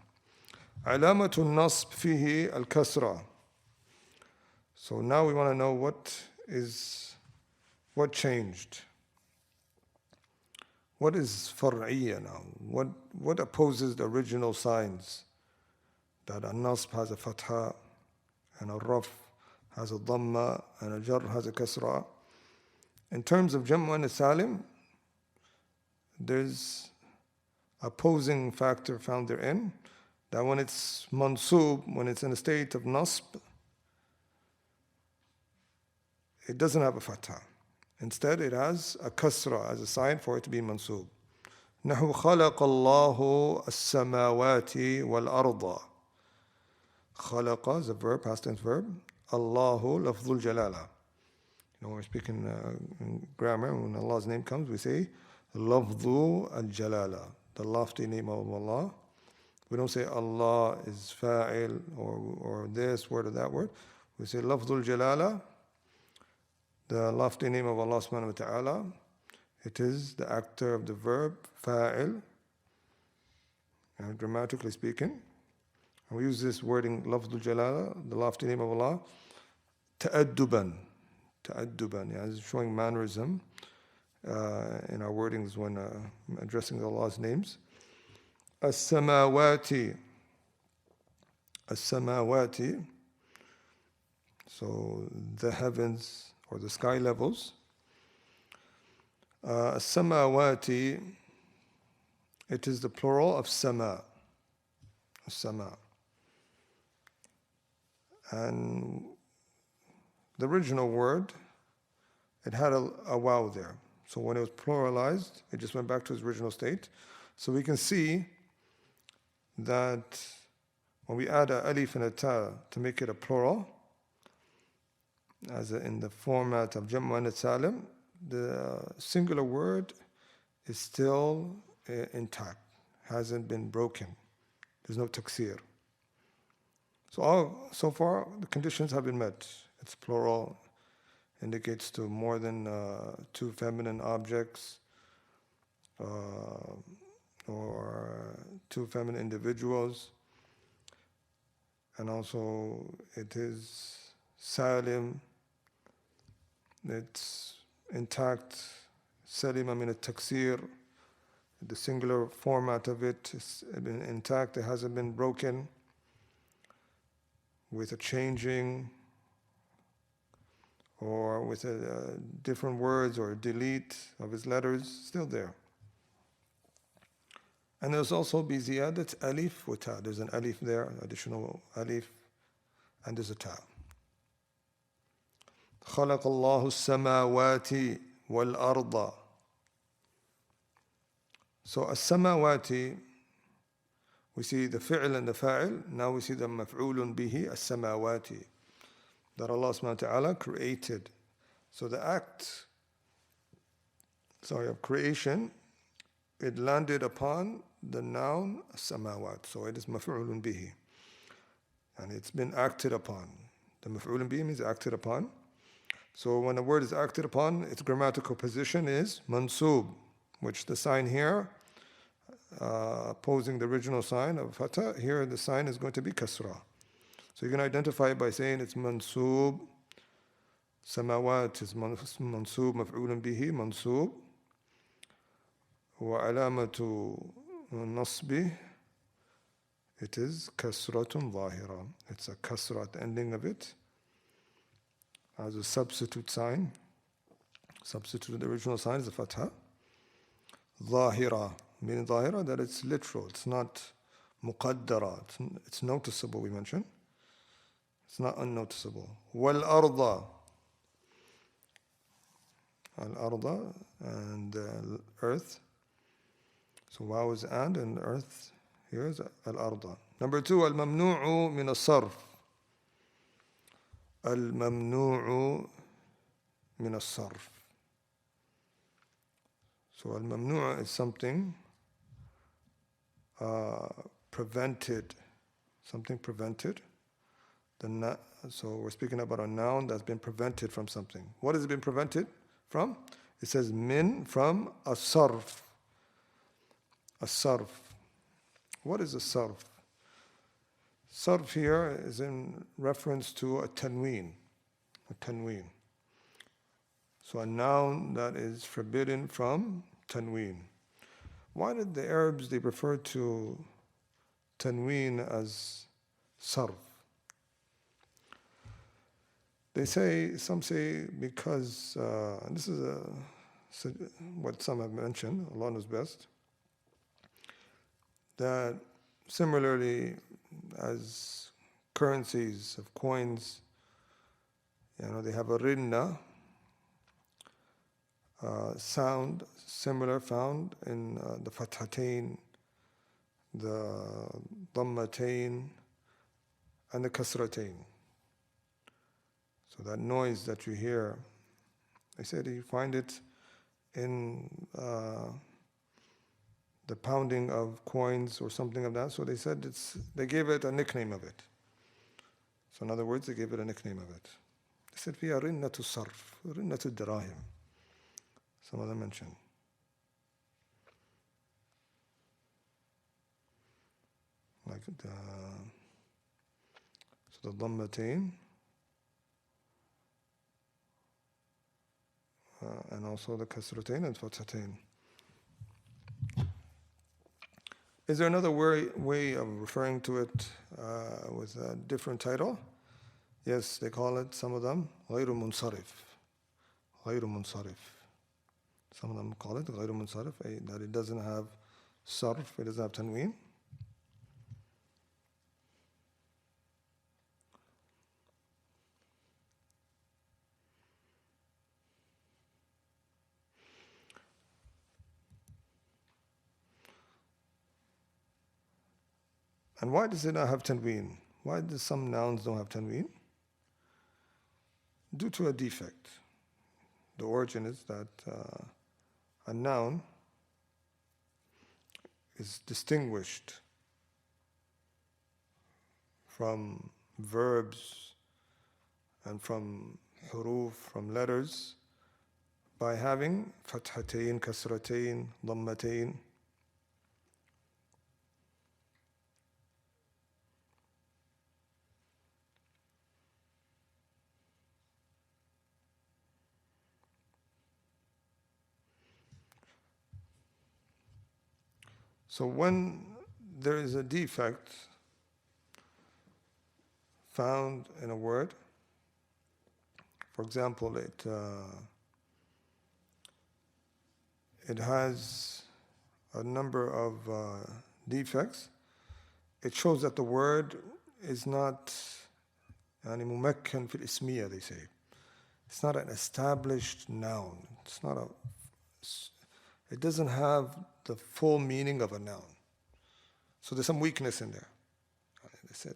علامة النصب فيه الكسرة. So now we want to know what changed. What is far'iyya now? What opposes the original signs that a nasb has a fatha, and a raf has a dhamma, and a jar has a kasra. In terms of Jam'u and Salim, there's opposing factor found therein, that when it's mansub, when it's in a state of nasb, it doesn't have a fatha. Instead, it has a kasra as a sign for it to be mansub. نحو خلق الله السماوات والأرض. خلق is a verb, past tense verb. Allahu lafzul jalala. When we're speaking in grammar, when Allah's name comes, we say lafzu al-jalala, the lofty name of Allah. We don't say Allah is fa'il or this word or that word. We say lafzul jalala, the lofty name of Allah subhanahu wa ta'ala. It is the actor of the verb fa'il, grammatically speaking. And we use this wording lafzul jalala, the lofty name of Allah, ta'adduban. It's showing mannerism in our wordings when addressing Allah's names. As-samawati, so the heavens or the sky levels. As-samawati, it is the plural of sama. Sama. And the original word, it had a waw there. So when it was pluralized, it just went back to its original state. So we can see that when we add a alif and a ta to make it a plural, as in the format of Jam'u and Salim, the singular word is still intact, hasn't been broken. There's no taksir. So far, the conditions have been met. It's plural, indicates to more than two feminine objects or two feminine individuals. And also it is salim, it's intact, salima min al-taksir, the singular format of it is intact, it hasn't been broken with a changing or with different words or a delete of its letters, still there. And there's also biziyadat alif wa ta. There's an alif there, additional alif, and there's a ta. خلق الله السماوات والأرض. So as-samawati, we see the fi'l and the fa'il. Now we see the maf'ulun bihi, as-samawati, that Allah subhanahu wa ta'ala created. So the act, of creation, it landed upon the noun as-samawat. So it is maf'ulun bihi. And it's been acted upon. The maf'ulun bihi means acted upon. So when a word is acted upon, its grammatical position is mansub, which the sign here, opposing the original sign of fatah, here the sign is going to be kasra. So you can identify it by saying it's mansub. Samawat is mansub, maf'ulun bihi, mansub. Wa alamatu nasbi, it is kasratun zahira. It's a kasra at the ending of it, as a substitute sign. Substitute the original sign is a fatha. Zahira, meaning zahira, that it's literal, it's not muqaddara, it's noticeable, we mentioned. It's not unnoticeable. Wal arda, al-arda, and earth. So waw is and earth here is al-arda. Number 2, al-mamnu'u min as-sarf. Al-mamnu'u min as-sarf. So al-mamnu' is something prevented, something prevented. So we're speaking about a noun that's been prevented from something. What has it been prevented from? It says min, from as-sarf. As-sarf. What is a sarf? Sarf here is in reference to a tanween. A tanween. So a noun that is forbidden from tanween. Why did the Arabs, they refer to tanween as sarf. Some say because, and this is what some have mentioned, Allah knows best, that similarly as currencies of coins, they have a rinna, sound similar found in the fathatain, the dhammatain, and the kasratain. So that noise that you hear, they said you find it in the pounding of coins or something of that. So they said they gave it a nickname of it. So in other words, they gave it a nickname of it. They said فيها رنة الصرف, رنة الدراهم. Some of them mentioned. Like the dhammatain, and also the kasratain and fathatain. Is there another way of referring to it with a different title? Yes, they call it, some of them, غير منصرف. غير منصرف. Some of them call it غير منصرف, that it doesn't have sarf, it doesn't have tanween. And why does it not have tanween? Why do some nouns don't have tanween? Due to a defect. The origin is that a noun is distinguished from verbs and from huruf, from letters, by having fathatain, kasratain, dhammatain. So when there is a defect found in a word, for example, it has a number of defects, it shows that the word is not يعني ممكن في الاسمية, they say. It's not an established noun. It doesn't have the full meaning of a noun. So there's some weakness in there. They said,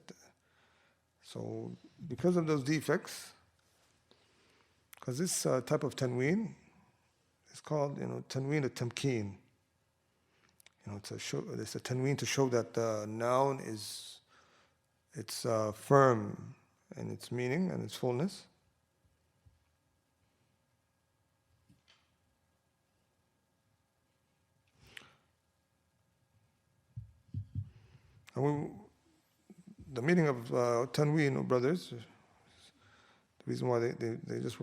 so because of those defects, because this type of tanween is called, tanween al-tamkeen. It's a tanween to show that the noun it's firm in its meaning and its fullness. And the meaning of tanween, brothers, the reason why they just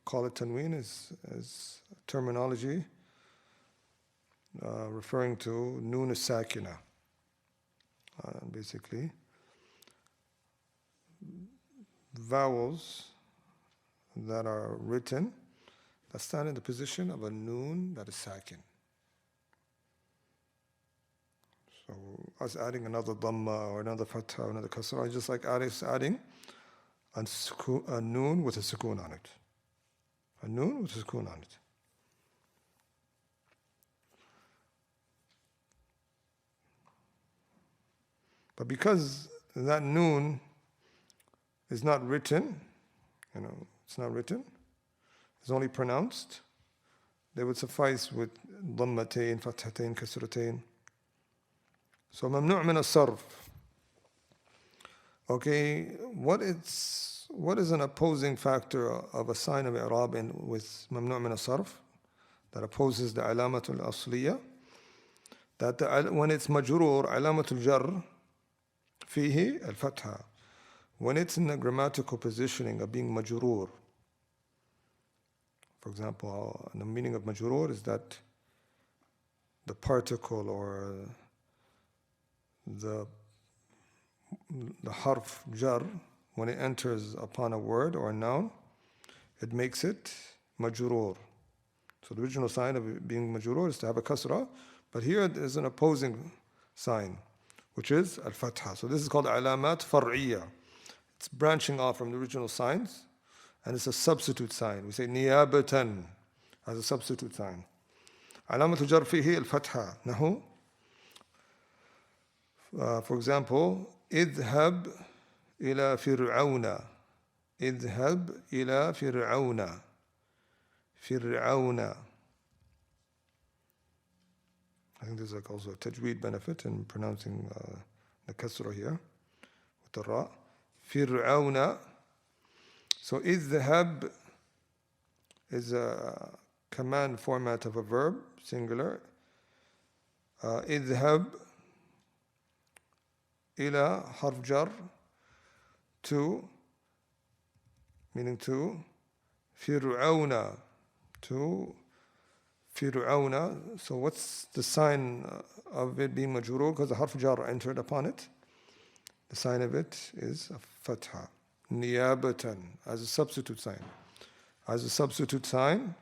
call it tanween is terminology referring to noon as-sakina. Basically, vowels that are written that stand in the position of a noon that is sakin. So us adding another dhamma or another fatha or another kasra is just like adding a noon with a sukoon on it. A noon with a sukoon on it. But because that noon is not written, it's not written, it's only pronounced, they would suffice with dhammatain, fathatain, kasratain. So mamnu' min as-sarf. Okay, what is an opposing factor of a sign of i'rab with mamnu' min as-sarf that opposes the alamatul asliya? That when it's majroor, alamatul jar fihi al-fatha. When it's in the grammatical positioning of being majroor, for example, the meaning of majroor is that the particle or the the harf jar, when it enters upon a word or a noun, it makes it majroor. So the original sign of it being majroor is to have a kasra, but here there's an opposing sign, which is al-fatha. So this is called alamat far'iyya. It's branching off from the original signs, and it's a substitute sign. We say niyabatan as a substitute sign. Alamatul jar fihi al-fatha. Nahu. For example, idhab ila fir'auna. Idhab ila fir'auna. Fir'auna. I think there's like also a tajweed benefit in pronouncing the kasra here with the ra. Fir'auna. So idhab is a command format of a verb, singular. Idhab ila harf jar, to, meaning to, fir'auna, to fir'auna. So what's the sign of it being majroor? Because the harf jar entered upon it. The sign of it is a fatha, niyabatan, as a substitute sign. As a substitute sign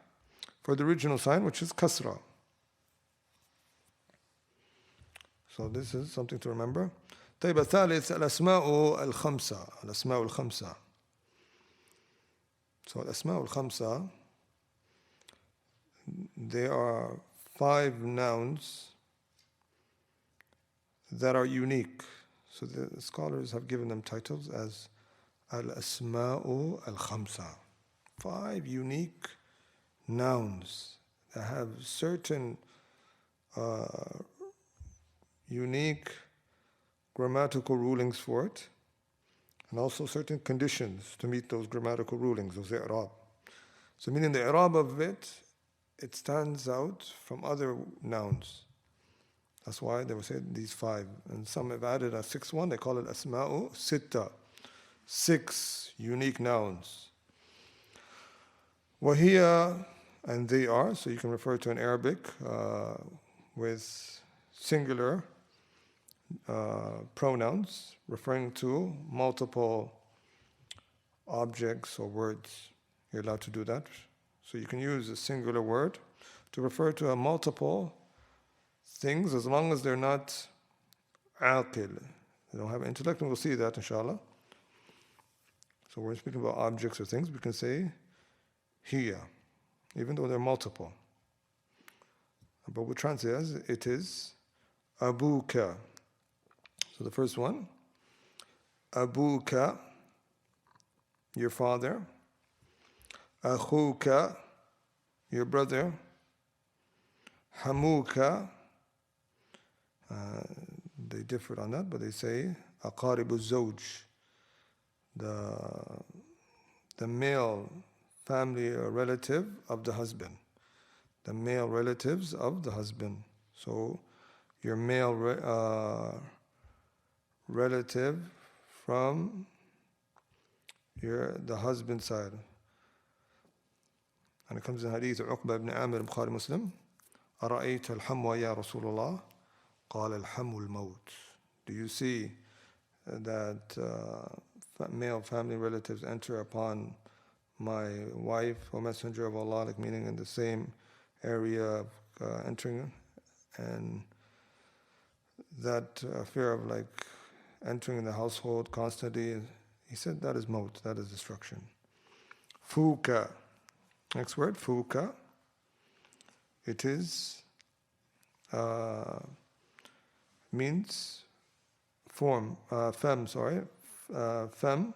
for the original sign, which is kasra. So this is something to remember. طيب الثالث الأسماء الخمسة. الأسماء الخمسة. So الأسماء الخمسة, there are 5 nouns that are unique. So the scholars have given them titles as Al-Asma'u Al-Khamsa. 5 unique nouns that have certain unique grammatical rulings for it, and also certain conditions to meet those grammatical rulings, those i'rab. So meaning the i'rab of it, it stands out from other nouns. That's why they will say these 5. And some have added a 6th one, they call it Asma'u Sitta. 6 unique nouns. Wahiya, and they are, so you can refer to an Arabic with singular pronouns referring to multiple objects or words. You're allowed to do that. So you can use a singular word to refer to a multiple things as long as they're not aqil. They don't have intellect, and we'll see that inshallah. So when we're speaking about objects or things, we can say hiya, even though they're multiple. But we translate as it is abuka. So the first one, abuka, your father. Akhuka, your brother. Hamuka, they differed on that, but they say aqaribu zawj, the male family or relative of the husband. The male relatives of the husband. So your male relative from the husband's side. And it comes in hadith Uqba ibn Amir Bukhari Muslim. أرأيت الحمو يا رسول الله قال الحمو الموت. Do you see that male family relatives enter upon my wife, O Messenger of Allah, like meaning in the same area of entering, and that fear of like entering in the household constantly, he said that is maut, that is destruction. Fuka, next word, fuka. It is means form, fem, fem.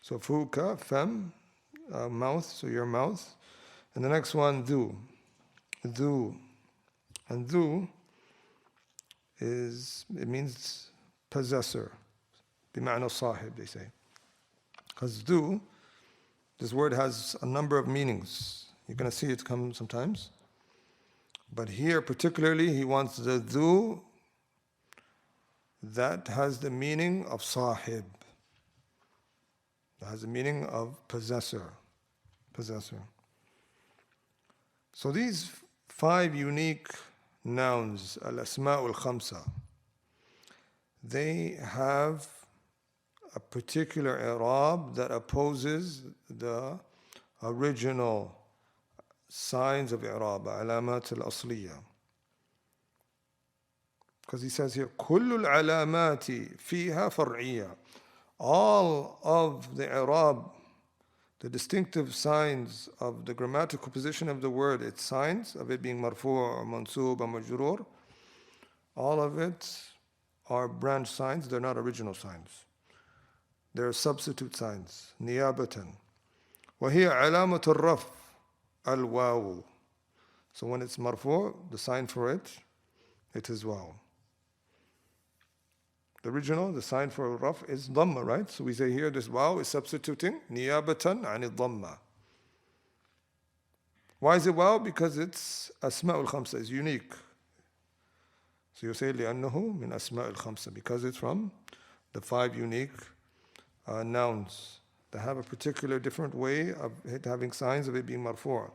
So fuka, fem, mouth, so your mouth. And the next one, dhu. And dhu it means possessor. Bima'na sahib, they say. Because dhu, this word has a number of meanings. You're going to see it come sometimes. But here particularly, he wants the dhu that has the meaning of sahib. That has the meaning of possessor. So these 5 unique nouns, al-asma'ul khamsa, they have a particular i'rab that opposes the original signs of i'rab, alamat al-asliya. Because he says here, كل العلامات فيها فرعية. All of the i'rab, the distinctive signs of the grammatical position of the word, its signs of it being marfu' or mansub or majroor, all of it are branch signs, they're not original signs. They're substitute signs, niyabatan. وهي علامة الرفع الواو. So when it's marfu', the sign for it, it is waw. The original, the sign for raf is dhamma, right? So we say here this waw is substituting niyabatan an dhamma. Why is it waw? Because it's asma'ul khamsa, is unique. So you say لأنه من أسماء الخمسة, because it's from the 5 unique nouns that have a particular different way of it having signs of it being marfu'.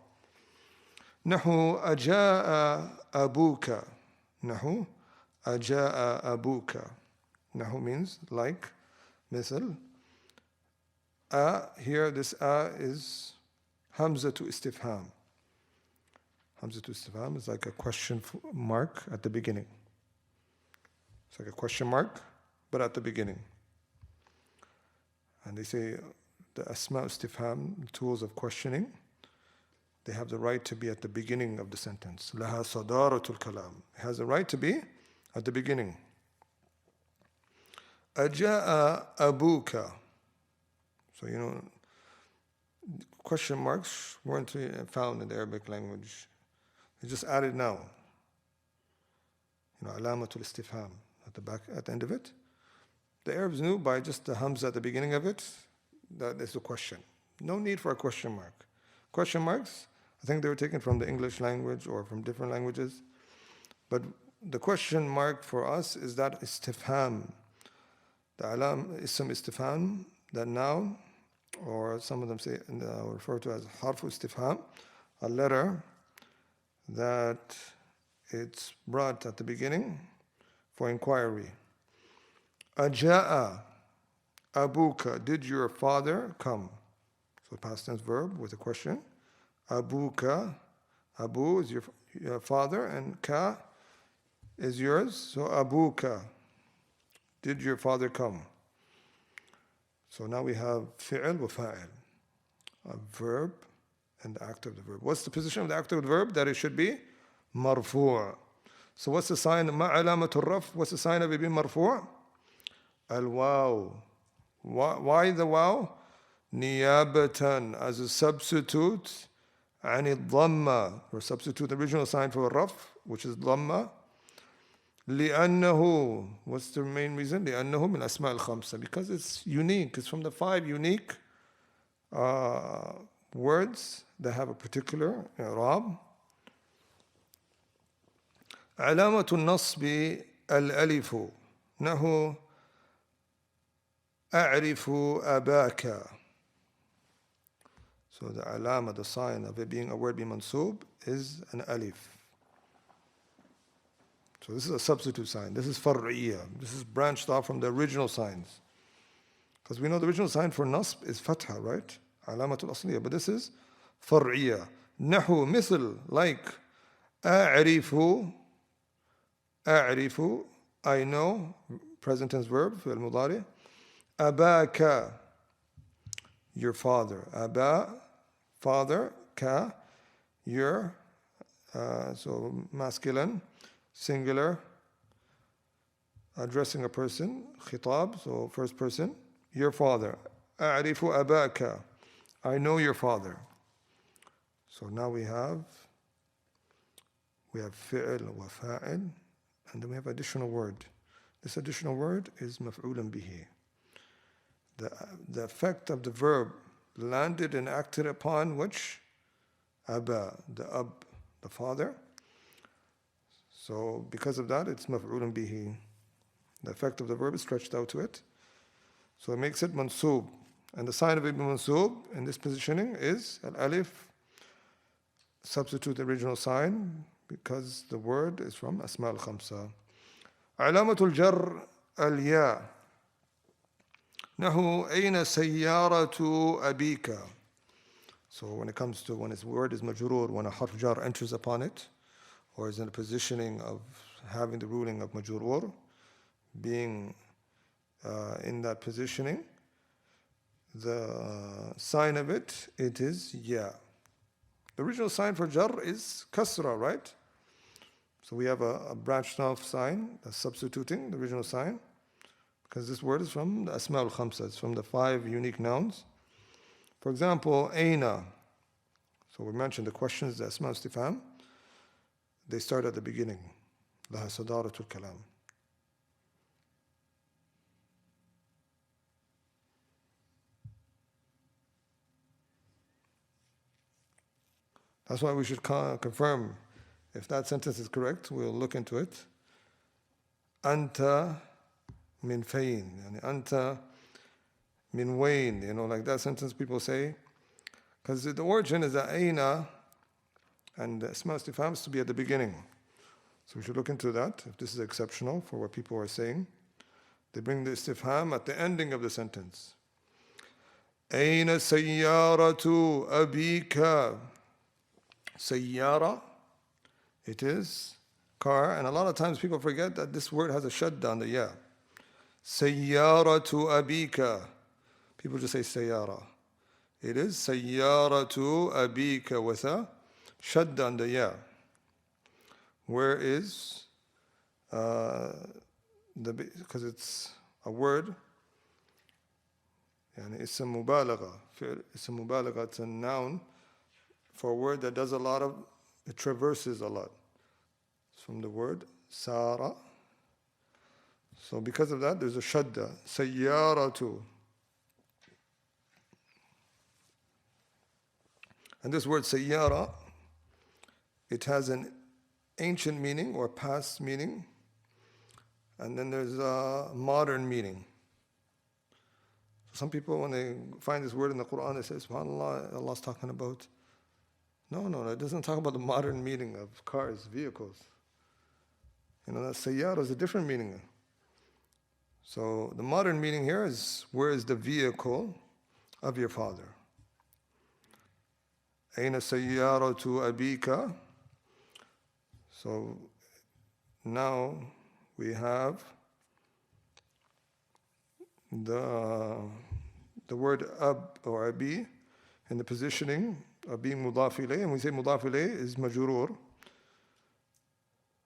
نحو أجاء أبوك. نحو أجاء أبوك. Nahu means like, misal. Here this is hamza to istifham. Hamza to istifham is like a question mark at the beginning. It's like a question mark, but at the beginning. And they say the asma istifham, tools of questioning, they have the right to be at the beginning of the sentence. Laha sadaratul kalam. It has the right to be at the beginning. Aja'a abuka. So, question marks weren't found in the Arabic language. They just added now. Alamatul istifham at the back, at the end of it. The Arabs knew by just the hamza at the beginning of it that is a question. No need for a question mark. Question marks, I think they were taken from the English language or from different languages. But the question mark for us is that istifham. The alam ism istifham, that noun, or some of them say refer to as harfu istifham, a letter that it's brought at the beginning for inquiry. Aja'a abuka, did your father come? So past tense verb with a question. Abuka, abu is your father, and ka is yours. So abuka, did your father come? So now we have fi'l wa fa'il, a verb and the act of the verb. What's the position of the act of the verb? That it should be marfu'. So what's the sign? Ma alamatul raf. What's the sign of it being marfu'? Al waw. Why the waw? Niyabatan, as a substitute, ani dhamma, or substitute the original sign for raf, which is dhamma. لأنه, what's the main reason? لأنه من أسماء الخمسة, because it's unique. It's from the 5 unique words that have a particular i'rab. علامة النصب الألف. نحو أعرف أباك. So the alama, the sign of it being a word being mansub, is an alif. So this is a substitute sign. This is far'iyya. This is branched off from the original signs. Because we know the original sign for nasb is fatha, right? Alamatul asliya. But this is far'iyya. Nahu, misl, like. A'rifu, I know, present tense verb, fi'l mudari. Abaka, your father. Aba, father. Ka, your, so masculine. Singular, addressing a person, khitab, so first person, your father. A'rifu abaka, I know your father. So now we have fi'l wa fa'il, and then we have additional word. This additional word is maf'ulan bihi. The effect of the verb landed and acted upon which? Aba, the father. So because of that, it's maf'ulun bihi. The effect of the verb is stretched out to it. So it makes it mansub. And the sign of it being mansub in this positioning is al-alif. Substitute the original sign because the word is from asma al-khamsa. Alamatul jar al-ya. نحو أين سيارة أبيك. So when it comes to when its word is majroor, when a harf jar enters upon it, or is in a positioning of having the ruling of majroor, being in that positioning, the sign of it is ya. The original sign for jar is kasra, right? So we have a branched off sign that's substituting the original sign, because this word is from the Asma al-Khamsa, it's from the 5 unique nouns. For example, Aina. So we mentioned the questions, the Asma al-Istifham, they start at the beginning. Laha sadaratul kalam. That's why we should confirm if that sentence is correct. We'll look into it. Anta min fayn, yani anta min wayn, like that sentence people say, because the origin is that aina, and the Asma al-Istifham is to be at the beginning. So we should look into that, if this is exceptional for what people are saying. They bring the istifham at the ending of the sentence. Aina sayyaratu abika. Sayyara, it is car, and a lot of times people forget that this word has a shadda on the ya. Sayyaratu abika. People just say sayyara. It is sayyaratu abika with a shadda on the ya. Where is because it's a word, يعني اسم مبالغة. اسم مبالغة, it's a noun for a word that does a lot of, it traverses a lot. It's from the word sara. So because of that, there's a shadda, sayyaratu. And this word sayyara, it has an ancient meaning or past meaning, and then there's a modern meaning. Some people, when they find this word in the Quran, they say, SubhanAllah, Allah's talking about. No, it doesn't talk about the modern meaning of cars, vehicles. That sayyara is a different meaning. So the modern meaning here is, where is the vehicle of your father? Aina sayyaratu abika. So now we have the word ab or abi in the positioning of being mudaf ilayh, and we say mudaf ilayh is majroor.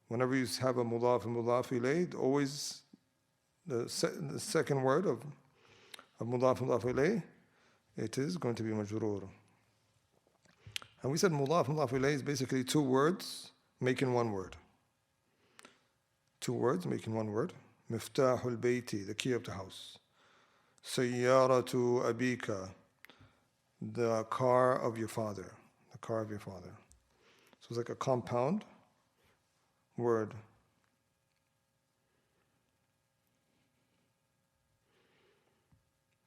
Whenever you have a mudaf and mudaf ilayh, always the second word of mudaf and mudaf ilayh, it is going to be majroor. And we said mudaf and mudaf ilayh is basically 2 words making 1 word. 2 words making 1 word. Miftahul bayti, the key of the house. Sayyaratu abika, the car of your father. The car of your father. So it's like a compound word.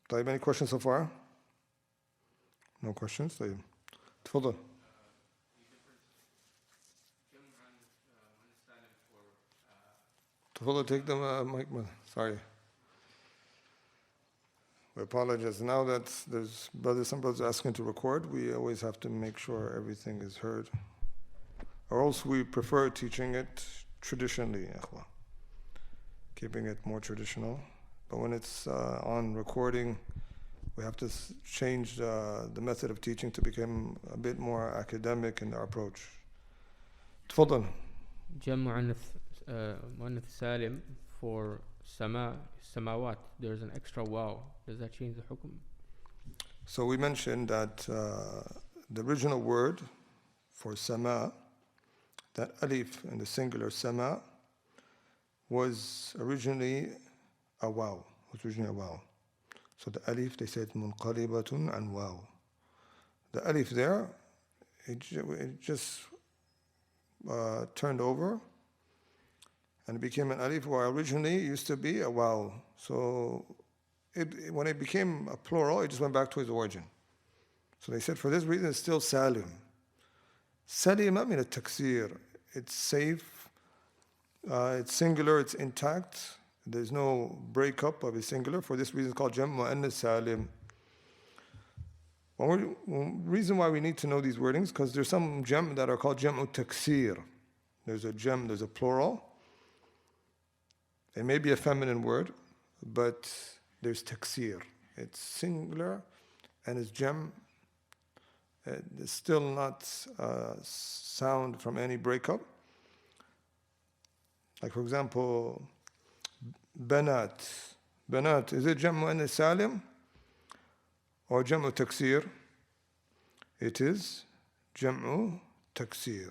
طيب, any questions so far? No questions? طيب. تفضل. تفضل, take the mic. Sorry. We apologize. Now that there's some brothers asking to record, we always have to make sure everything is heard. Or else we prefer teaching it traditionally, keeping it more traditional. But when it's on recording, we have to change the method of teaching to become a bit more academic in our approach. تفضل. جمع مؤنث سالم for samawat, there's an extra waw. Does that change the hukum? So we mentioned that the original word for sama, that alif in the singular sama, was originally a waw. So the alif, they said munqalibatun an waw. The alif there, it just turned over, and it became an alif, where originally it used to be a waw. So when it became a plural, it just went back to its origin. So they said for this reason it's still salim. Salima min at-taksir. It's safe, it's singular, it's intact, There's no breakup of a singular. For this reason, it's called Jam' Mu'annath Salim. One reason why we need to know these wordings, because there's some Jam' that are called Jam'u Taksir. There's a Jam', there's a plural. It may be a feminine word, but there's Taksir. It's singular and it's Jam'. It's still not sound from any breakup. Like for example, Banat. Banat, is it Jam'u Mu'annath Salim or Jam'u Taksir? It is Jam'u Taksir.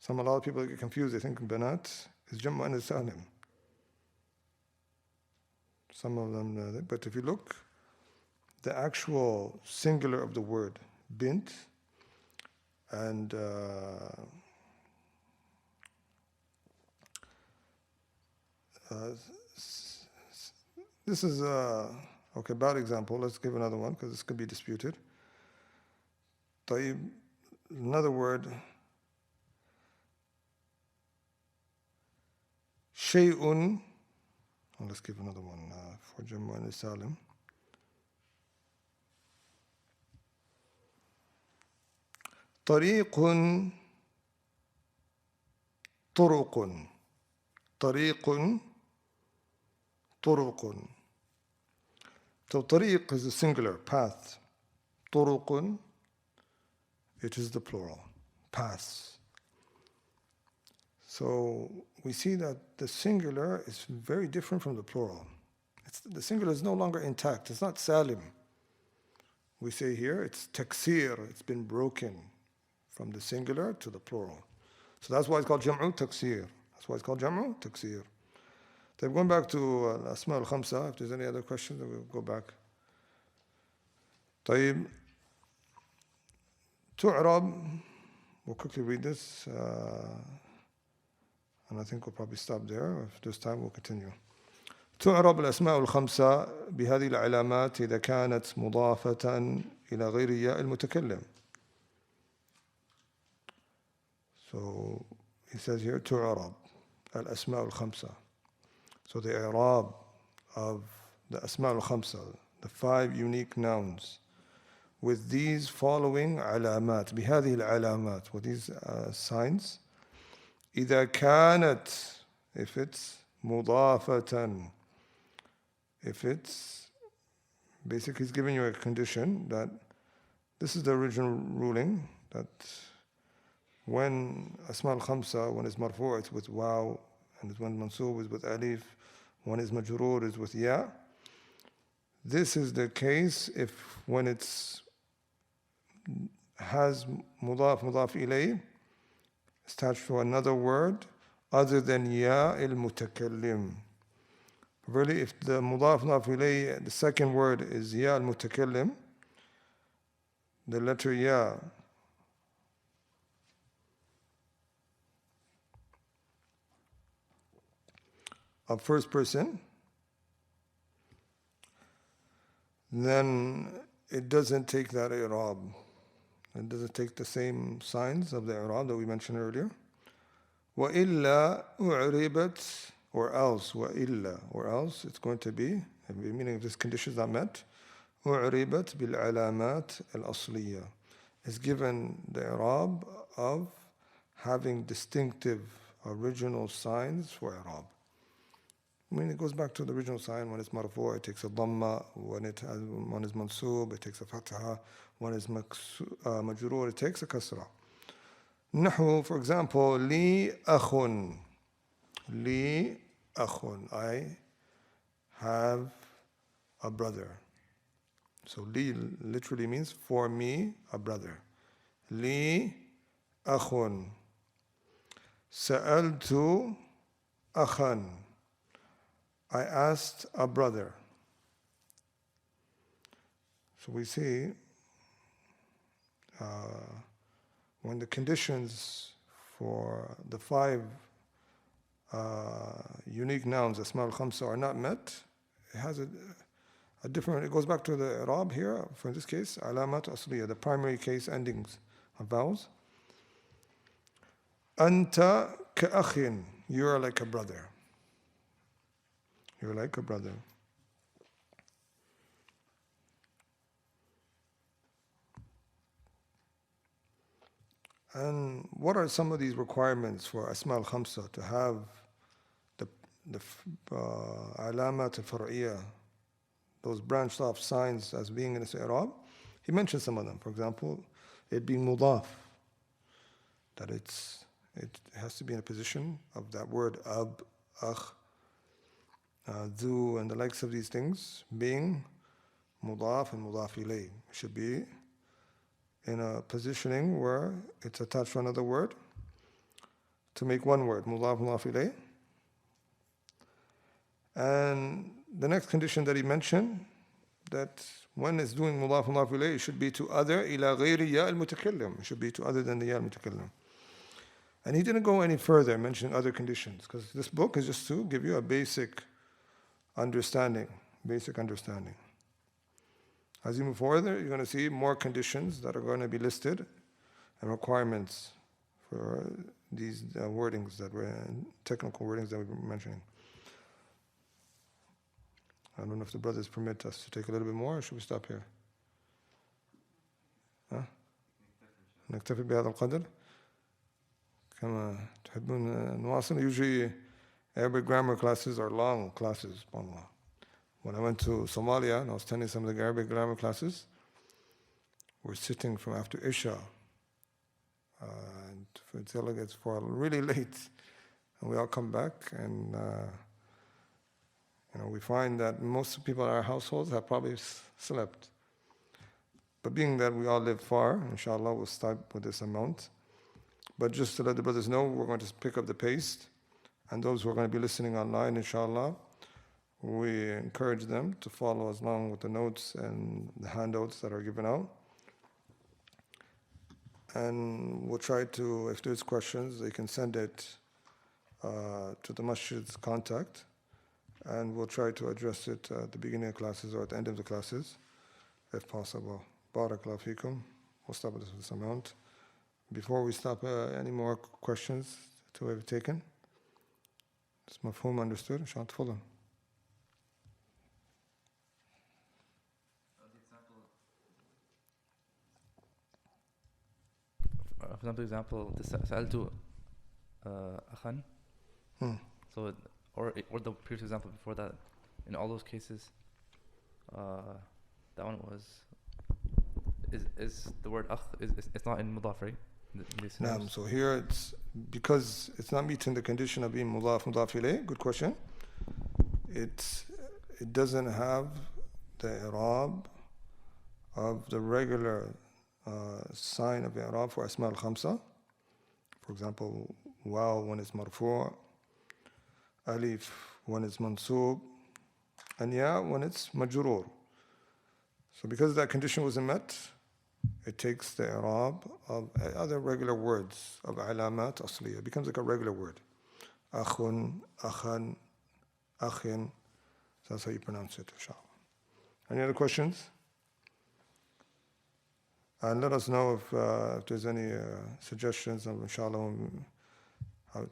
A lot of people get confused. They think Banat is Jam'u Mu'annath Salim. Some of them, but if you look, the actual singular of the word, bint, and this is okay, bad example. Let's give another one because this could be disputed. طيب, another word, shay'un. Let's give another one for Jam'u Mu'annath Salim. طريق طرق طريق طرق. So طريق is a singular, path. طرق, it is the plural, paths. So we see that the singular is very different from the plural. The singular is no longer intact. It's not salim. We say here it's taksir. It's been broken from the singular to the plural. So that's why it's called Jam'u Taksir. That's why it's called Jam'u Taksir. So going back to Al-Asma al-Khamsa, if there's any other questions, then we'll go back. طيب, tu'rab, we'll quickly read this, and I think we'll probably stop there. If there's time, we'll continue. تعرب الأسماء الخمسة بهذه العلامات إذا كانت مضافة إلى غير ياء المتكلم. So he says here تعرب الأسماء الخمسة. So the i'rab of the أسماء الخمسة, the 5 unique nouns, with these following علامات, بهذه العلامات, with these signs. إذا كانت, if it's مضافة, if it's, basically he's giving you a condition that this is the original ruling, that when Asma al-Khamsa, when it's marfu' it's with waw, and when mansub is with alif, when it's majroor is with ya. This is the case if when it's has mudaf ilayh, attached to another word other than ya al-mutakallim. Really, if the mudaf ilayh, the second word is ya al-mutakallim, the letter ya of first person, then it doesn't take that i'rab. It doesn't take the same signs of the i'rab that we mentioned earlier. وَإِلَّا أُعْرِبَتْ, or else, وَإِلَّا, or else it's going to be, meaning if this condition is not met, أُعْرِبَتْ بِالْعَلَامَاتِ الْأَصْلِيَّة, is given the i'rab of having distinctive original signs for i'rab. I mean, it goes back to the original sign. When it's marfu', it takes a dhamma. When is mansub, it takes a fatha. When it's majroor, it takes a kasra. Nahu, for example, li akhun. Li akhun. I have a brother. So li literally means for me, a brother. Li akhun. Sa'altu akhan. I asked a brother. So we see when the conditions for the 5 unique nouns, Asma al-Khamsa, are not met, it has a different, it goes back to the i'rab here, for this case, alamat asliya, the primary case endings of vowels. Anta ka'akhin, you are like a brother. You're like a brother. And what are some of these requirements for Asma al-Khamsa to have the alamat al-far'iyya, those branched off signs as being in its i'rab? He mentioned some of them. For example, it being mudaf, that it has to be in a position of that word ab, akh, dhu, and the likes of these things being mudaf and mudaf ilayh. It should be in a positioning where it's attached to another word to make one word, mudaf, mudaf ilayh. And the next condition that he mentioned, that when it's doing mudaf, mudaf ilayh, it should be to other, ila ghayri ya al-mutakallim. It should be to other than the ya al-mutakallim. And he didn't go any further mentioning other conditions, because this book is just to give you a basic understanding. As you move further, you're going to see more conditions that are going to be listed and requirements for these wordings that were technical wordings that we were mentioning. I don't know if the brothers permit us to take a little bit more, or should we stop here? نكتفي بهذا القدر كما تحبون نواصل. Usually Arabic grammar classes are long classes, subhanAllah. When I went to Somalia and I was attending some of the Arabic grammar classes, we're sitting from after Isha and until it gets for really late, and we all come back, and we find that most people in our households have probably slept. But being that we all live far, inshallah, we'll start with this amount. But just to let the brothers know, we're going to pick up the pace, and those who are going to be listening online, inshallah, we encourage them to follow us along with the notes and the handouts that are given out. And we'll try to, if there's questions, they can send it to the Masjid's contact, and we'll try to address it at the beginning of classes or at the end of the classes, if possible. Barakallahu feekum. We'll stop with this amount. Before we stop, any more questions to have taken? Is mafhum understood? Inshallah, tafadhal. For example, سألت أخا. So, or the previous example before that, in all those cases, that one was, is the word akh, it's not in mudaf, right? Naam, so here it's, because it's not meeting the condition of being mudaf ilayh, good question. It doesn't have the i'rab of the regular sign of i'rab for asma al-khamsa. For example, waw when it's marfu', alif when it's mansub, and ya when it's majroor. So because that condition wasn't met, it takes the i'rab of other regular words of alamat asliya. It becomes like a regular word. Akhun, akhan, akhin. So that's how you pronounce it, inshallah. Any other questions? And let us know if there's any suggestions of, inshallah,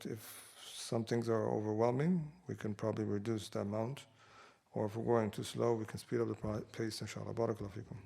if some things are overwhelming, we can probably reduce the amount. Or if we're going too slow, we can speed up the pace, inshallah. Barakallahu feekum.